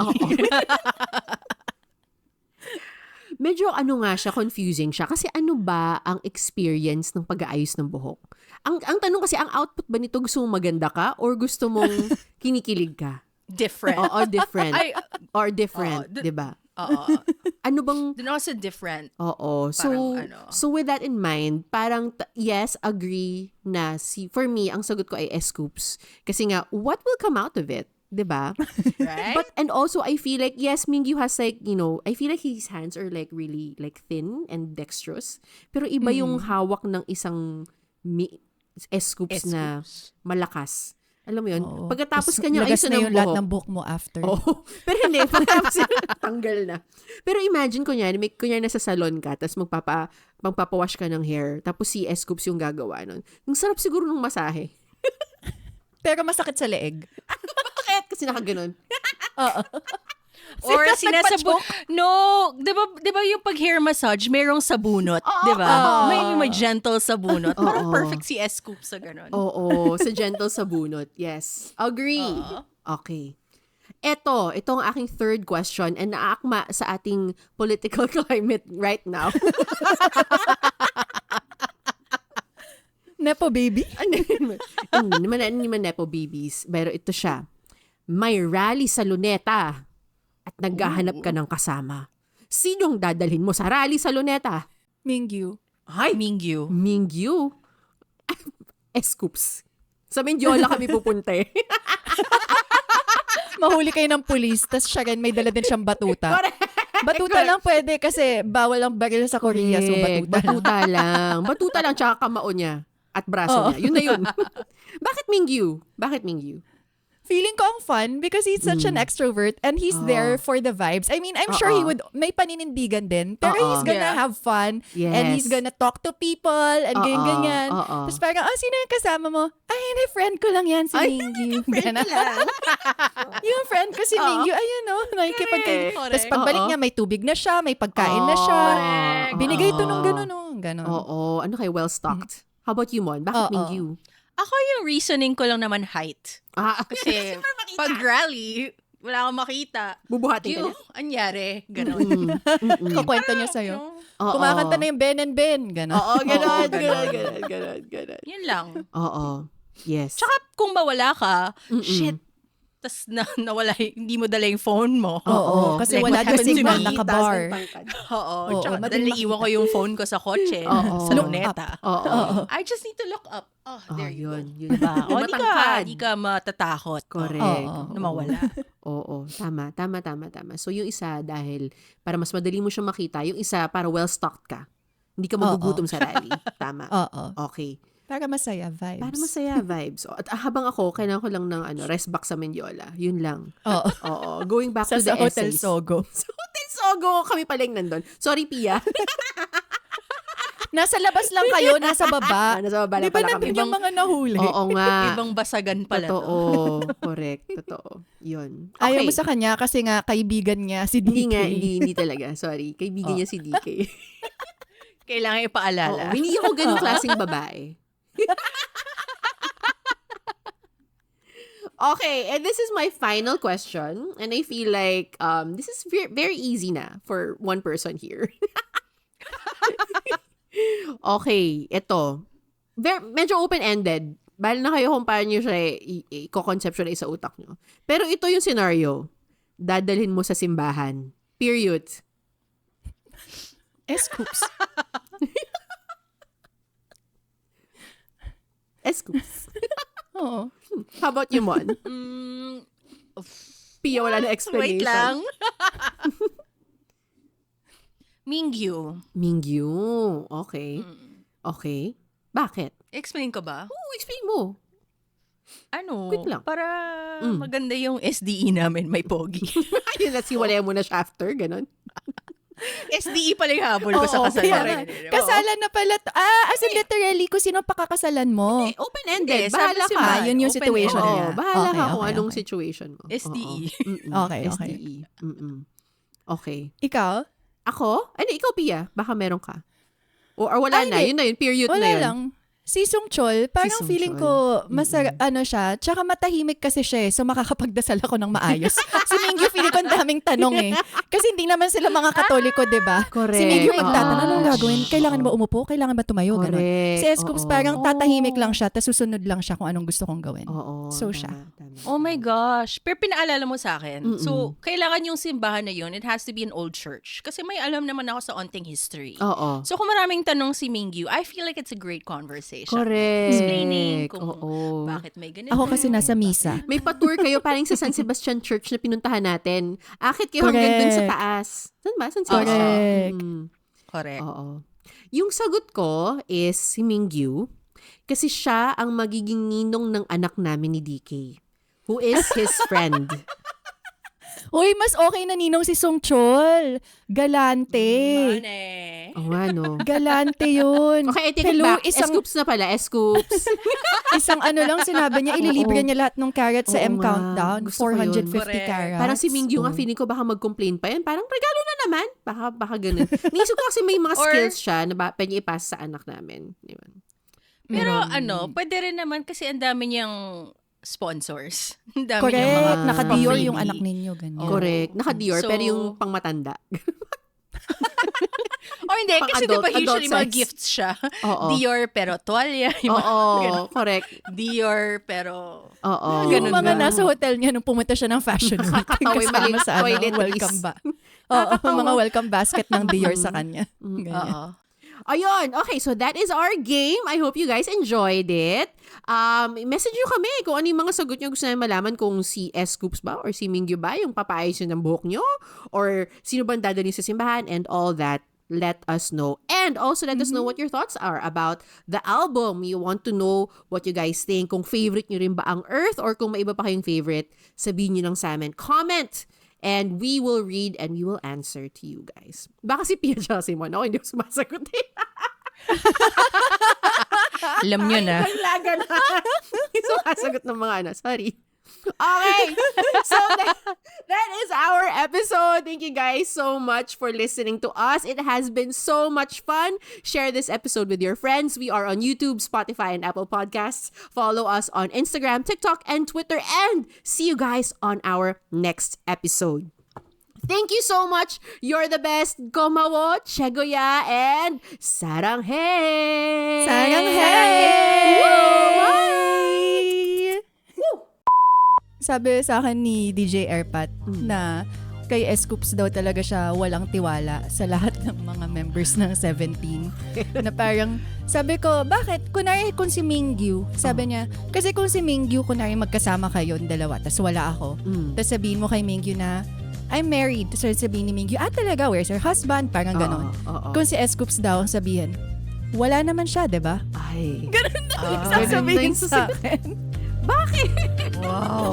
A: Medyo nga siya, confusing siya. Kasi ano ba ang experience ng pag-aayos ng buhok? Ang tanong kasi, ang output ba nito, gusto mong maganda ka or gusto mong kinikilig ka?
C: Different.
A: Oo, different. Or different, di ba? Ano bang...
C: Then also different.
A: Oo. So with that in mind, parang yes, agree na for me, ang sagot ko ay S.Coups. Kasi nga, what will come out of it? Diba?
C: Right?
A: And also, I feel like, yes, Mingyu has like, I feel like his hands are like really like thin and dexterous. Pero iba yung hawak ng isang S.Coups na malakas. Alam mo yun? Pagkatapos kanya ayusin ng
B: yung lahat ng buhok mo after.
A: Pero hindi. Pagkatapos tanggal na. Pero imagine kunyari nasa salon ka, tapos magpapawash ka ng hair, tapos si S.Coups yung gagawa nun. Ang sarap siguro ng masahe.
B: Pero masakit sa leeg.
A: Bakit? Kasi nakaganon.
C: Or sinasabot. No, 'di ba yung pag hair massage, merong sabunot, 'di ba? May gentle sabunot. Parang perfect si S.Coups sa ganun.
A: Oo, sa gentle sabunot. Yes. Agree. Okay. Ito ang aking third question and naakma sa ating political climate right now.
B: Nepo baby?
A: Hindi naman Nepo babies. Pero ito siya. May rally sa Luneta at naghahanap ka ng kasama. Sinong dadalhin mo sa rally sa Luneta?
B: Mingyu.
A: Ay,
C: Mingyu.
A: Mingyu? S.Coups. Sa Mendiola kami pupunta eh.
B: Mahuli kayo ng pulis, tas siya rin may dala din siyang batuta. Batuta lang pwede kasi bawal ang baril sa Korea, so batuta.
A: Batuta lang, tsaka kamao niya at braso niya. Yun na yun. Bakit Mingyu?
B: Feeling ko ang fun because he's such an extrovert and he's there for the vibes. I mean, I'm sure he would, may paninindigan din, pero he's gonna have fun and he's gonna talk to people and ganyan. Tapos parang, sino yung kasama mo? Ay, friend ko lang yan, si Mingyu.
A: Friend ko lang.
B: Yung friend ko si Mingyu, ayun Tapos pagbalik niya, may tubig na siya, may pagkain na siya. Binigay ito nung gano'n.
A: Oo. Ano kayo? Well-stocked. How about you, Mon? Bakit Mingyu?
C: Ako yung reasoning ko lang naman height. Kasi pag rally, wala akong makita.
A: Bubuhatin ka niya?
C: Anyari, gano'n.
B: Kukwento niya sa'yo. Kumakanta na yung Ben and Ben. Gano'n.
A: Oo, gano'n.
C: Yun lang.
A: Oo. Yes.
C: Tsaka kung mawala ka, shit, tas nawala, hindi mo dala yung phone mo.
B: Oo, kasi wala
C: what
B: doon
C: happened to
B: signal,
C: me?
B: nakabar.
C: Oo, tsaka dahil naiwan ko yung phone ko sa kotse, sa luneta. I just need to look up. There you go.
A: Yun.
C: Diba? Di ka matatakot.
A: Correct.
C: Na mawala.
A: Oo. Tama. So yung isa, dahil para mas madali mo siya makita, yung isa, para well-stocked ka. Hindi ka magugutom sa rally. Tama. Okay.
B: Para masaya
A: vibes. At habang ako, kailangan ko lang ng rest back sa Mendiola. Yun lang. Oo. Going back to the
B: Sa Hotel
A: essays.
B: Sogo.
A: Sa Hotel Sogo, kami palang nandun. Sorry, Pia.
B: Nasa labas lang kayo, nasa baba.
A: Nasa baba
B: Di
A: na
B: ba
A: pala kami.
B: nandun yung mga nahuli?
A: Oo nga.
C: Ibang basagan pala.
A: Totoo. Correct. Totoo. Yun. Okay.
B: Ayaw mo sa kanya kasi nga kaibigan niya si DK.
A: Hindi nga, hindi talaga. Sorry. Kaibigan niya si DK.
C: Kailangan ipaalala.
A: Oo, hindi ako ganung klaseng babae. Okay, and this is my final question. And I feel like this is very easy na for one person here. Okay, ito. Medyo open-ended. Bala na kayo kung paano nyo siya i-conceptualize sa utak nyo. Pero ito yung scenario. Dadalhin mo sa simbahan. Period.
B: S.Coups.
A: S.Coups.
B: Oo.
A: How about you, Mon? Pia, wala na explanation.
C: Wait lang. Mingyu.
A: Mingyu. Okay. Okay. Bakit?
C: Explain ko ba?
A: Oo, explain mo.
C: Ano?
A: Quick lang.
C: Para maganda yung SDE namin, may pogi.
A: Yun, siwalay mo na siya after, ganun.
C: SDE pala yung habol ko sa kasalan.
B: Kasalan na pala. As in literally, kung sino pakakasalan mo.
A: Eh, open-ended.
C: Hindi,
A: Bahala
C: sabi si
A: ka.
C: Ma,
B: Yun yung situation
A: Oo,
B: niya.
A: bahala ka kung
B: Okay,
A: anong
B: okay.
A: situation mo.
C: SDE.
B: Okay.
A: SDE. Okay.
B: Ikaw?
A: Ako? Ano, ikaw, Pia? Baka meron ka. Or wala na.
B: Hindi.
A: Yun na yun. Period
B: Wala
A: na yun.
B: lang. Si Sung Chol, parang
A: Si Sung
B: feeling
A: Chol.
B: ko, ano siya, tsaka matahimik kasi siya so makakapagdasal ako ng maayos. Si Mingyu, feeling ko ang daming tanong Kasi hindi naman sila mga Katoliko, di ba?
A: Correct.
B: Si Mingyu
A: Oo.
B: magtatanong, anong gagawin? Kailangan ba umupo? Kailangan ba tumayo? Ganon.
A: Correct.
B: Si S.Coups,
A: Oo.
B: parang tatahimik lang siya, tapos susunod lang siya kung anong gusto kong gawin.
A: Oo.
B: So,
A: tama,
B: siya.
A: tama.
C: Oh my gosh. Pero pinaalala mo sa akin. So, kailangan yung simbahan na yun, it has to be an old church. Kasi may alam naman ako sa onting history.
A: Oo.
C: So, kung maraming tanong si Mingyu, I feel like it's a great conversation.
A: Correct.
C: Explaining kung
A: Oo.
C: bakit may ganito.
B: Ako kasi nasa misa.
A: May pa-tour kayo parang sa San Sebastian Church na pinuntahan natin. Akit kayo hanggang dun sa
B: Correct.
A: taas. Saan ba? San Sebastian?
B: Correct.
C: Correct.
A: Oo. Yung sagot ko is si Mingyu. Kasi siya ang magiging ninong ng anak namin ni DK. Who is his friend.
B: Uy, mas okay na ninong si Sung Chol. Galante.
C: Mane.
A: Oo nga, no?
B: Galante yun.
A: Okay, I take it
B: Hello,
A: back. S.Coups na pala. S.Coups.
B: Isang ano lang sinabi niya, ililibre niya lahat ng carrot sa
A: Oo
B: M
A: nga.
B: Countdown.
A: Gusto ko yun.
B: 450
C: Correct.
B: carats.
A: Parang si Mingyu nga, feeling ko baka mag-complain pa yan. Parang regalo na naman. Baka ganun. Nisip ko kasi may mga
C: Or-
A: skills siya na pwede niya ipasa sa anak namin. Diba?
C: Pero pwede rin naman kasi ang dami niyang sponsors. Ang dami niyang
B: Correct.
C: mga
B: Naka-Dior
C: freebie.
B: yung anak ninyo. Ganyan.
A: Correct. Naka-Dior,
C: So-
A: pero yung pangmatanda.
C: O hindi, kasi
A: Pang-adult-
C: diba usually
A: adult
C: mga
A: size.
C: gifts siya.
A: Oo.
C: Dior pero tuwalya. Yung mga
A: Oo,
C: ganun.
A: correct.
C: Dior pero...
A: Oo.
B: Yung
C: Ganun
B: mga
C: ba?
B: nasa hotel niya nung pumunta siya ng fashion week.
A: Nakakatawa yung
B: Kasama
A: maliit
B: sa
A: toiletries.
B: welcome ba. Oo, mga welcome basket ng Dior sa kanya. Ganyan.
C: Oo.
A: Ayun. Okay, so that is our game. I hope you guys enjoyed it. Message nyo kami kung ano yung mga sagot nyo. Gusto namin malaman kung si S.Coups ba or si Mingyu ba yung papaayos nyo ng buhok nyo or sino ba dadalhin sa simbahan and all that. Let us know. And also let us know what your thoughts are about the album. You want to know what you guys think. Kung favorite nyo rin ba ang Earth or kung may iba pa kayong favorite, sabihin nyo lang sa amin. Comment! And we will read and we will answer to you guys. Baka si Pia siya si Mon. Ako hindi ako sumasagot eh.
C: Alam nyo na.
A: Naglaga na. Hindi sumasagot ng mga ano. Sorry. Okay. So that is our episode. Thank you guys so much for listening to us. It has been so much fun. Share this episode with your friends. We are on YouTube, Spotify, and Apple Podcasts. Follow us on Instagram, TikTok, and Twitter. And see you guys on our next episode. Thank you so much. You're the best. Gomawo, Chegoya, and Sarang hey.
B: Sarang hey!
A: Bye!
B: Sabi sa akin ni DJ Airpat na kay S.Coups daw talaga siya walang tiwala sa lahat ng mga members ng 17. Na parang, sabi ko, bakit? Kunwari kung si Mingyu, sabi niya, kasi kung si Mingyu, kunwari magkasama kayo yung dalawa, tas wala ako. Tas sabihin mo kay Mingyu na, I'm married. So sabihin ni Mingyu, talaga, where's your husband? Parang ganon. Kung si S.Coups daw ang sabihin, wala naman siya, diba?
A: Ay.
B: Sasabihin
A: Ganun na yung
B: sa akin.
A: Bakit?
C: Wow.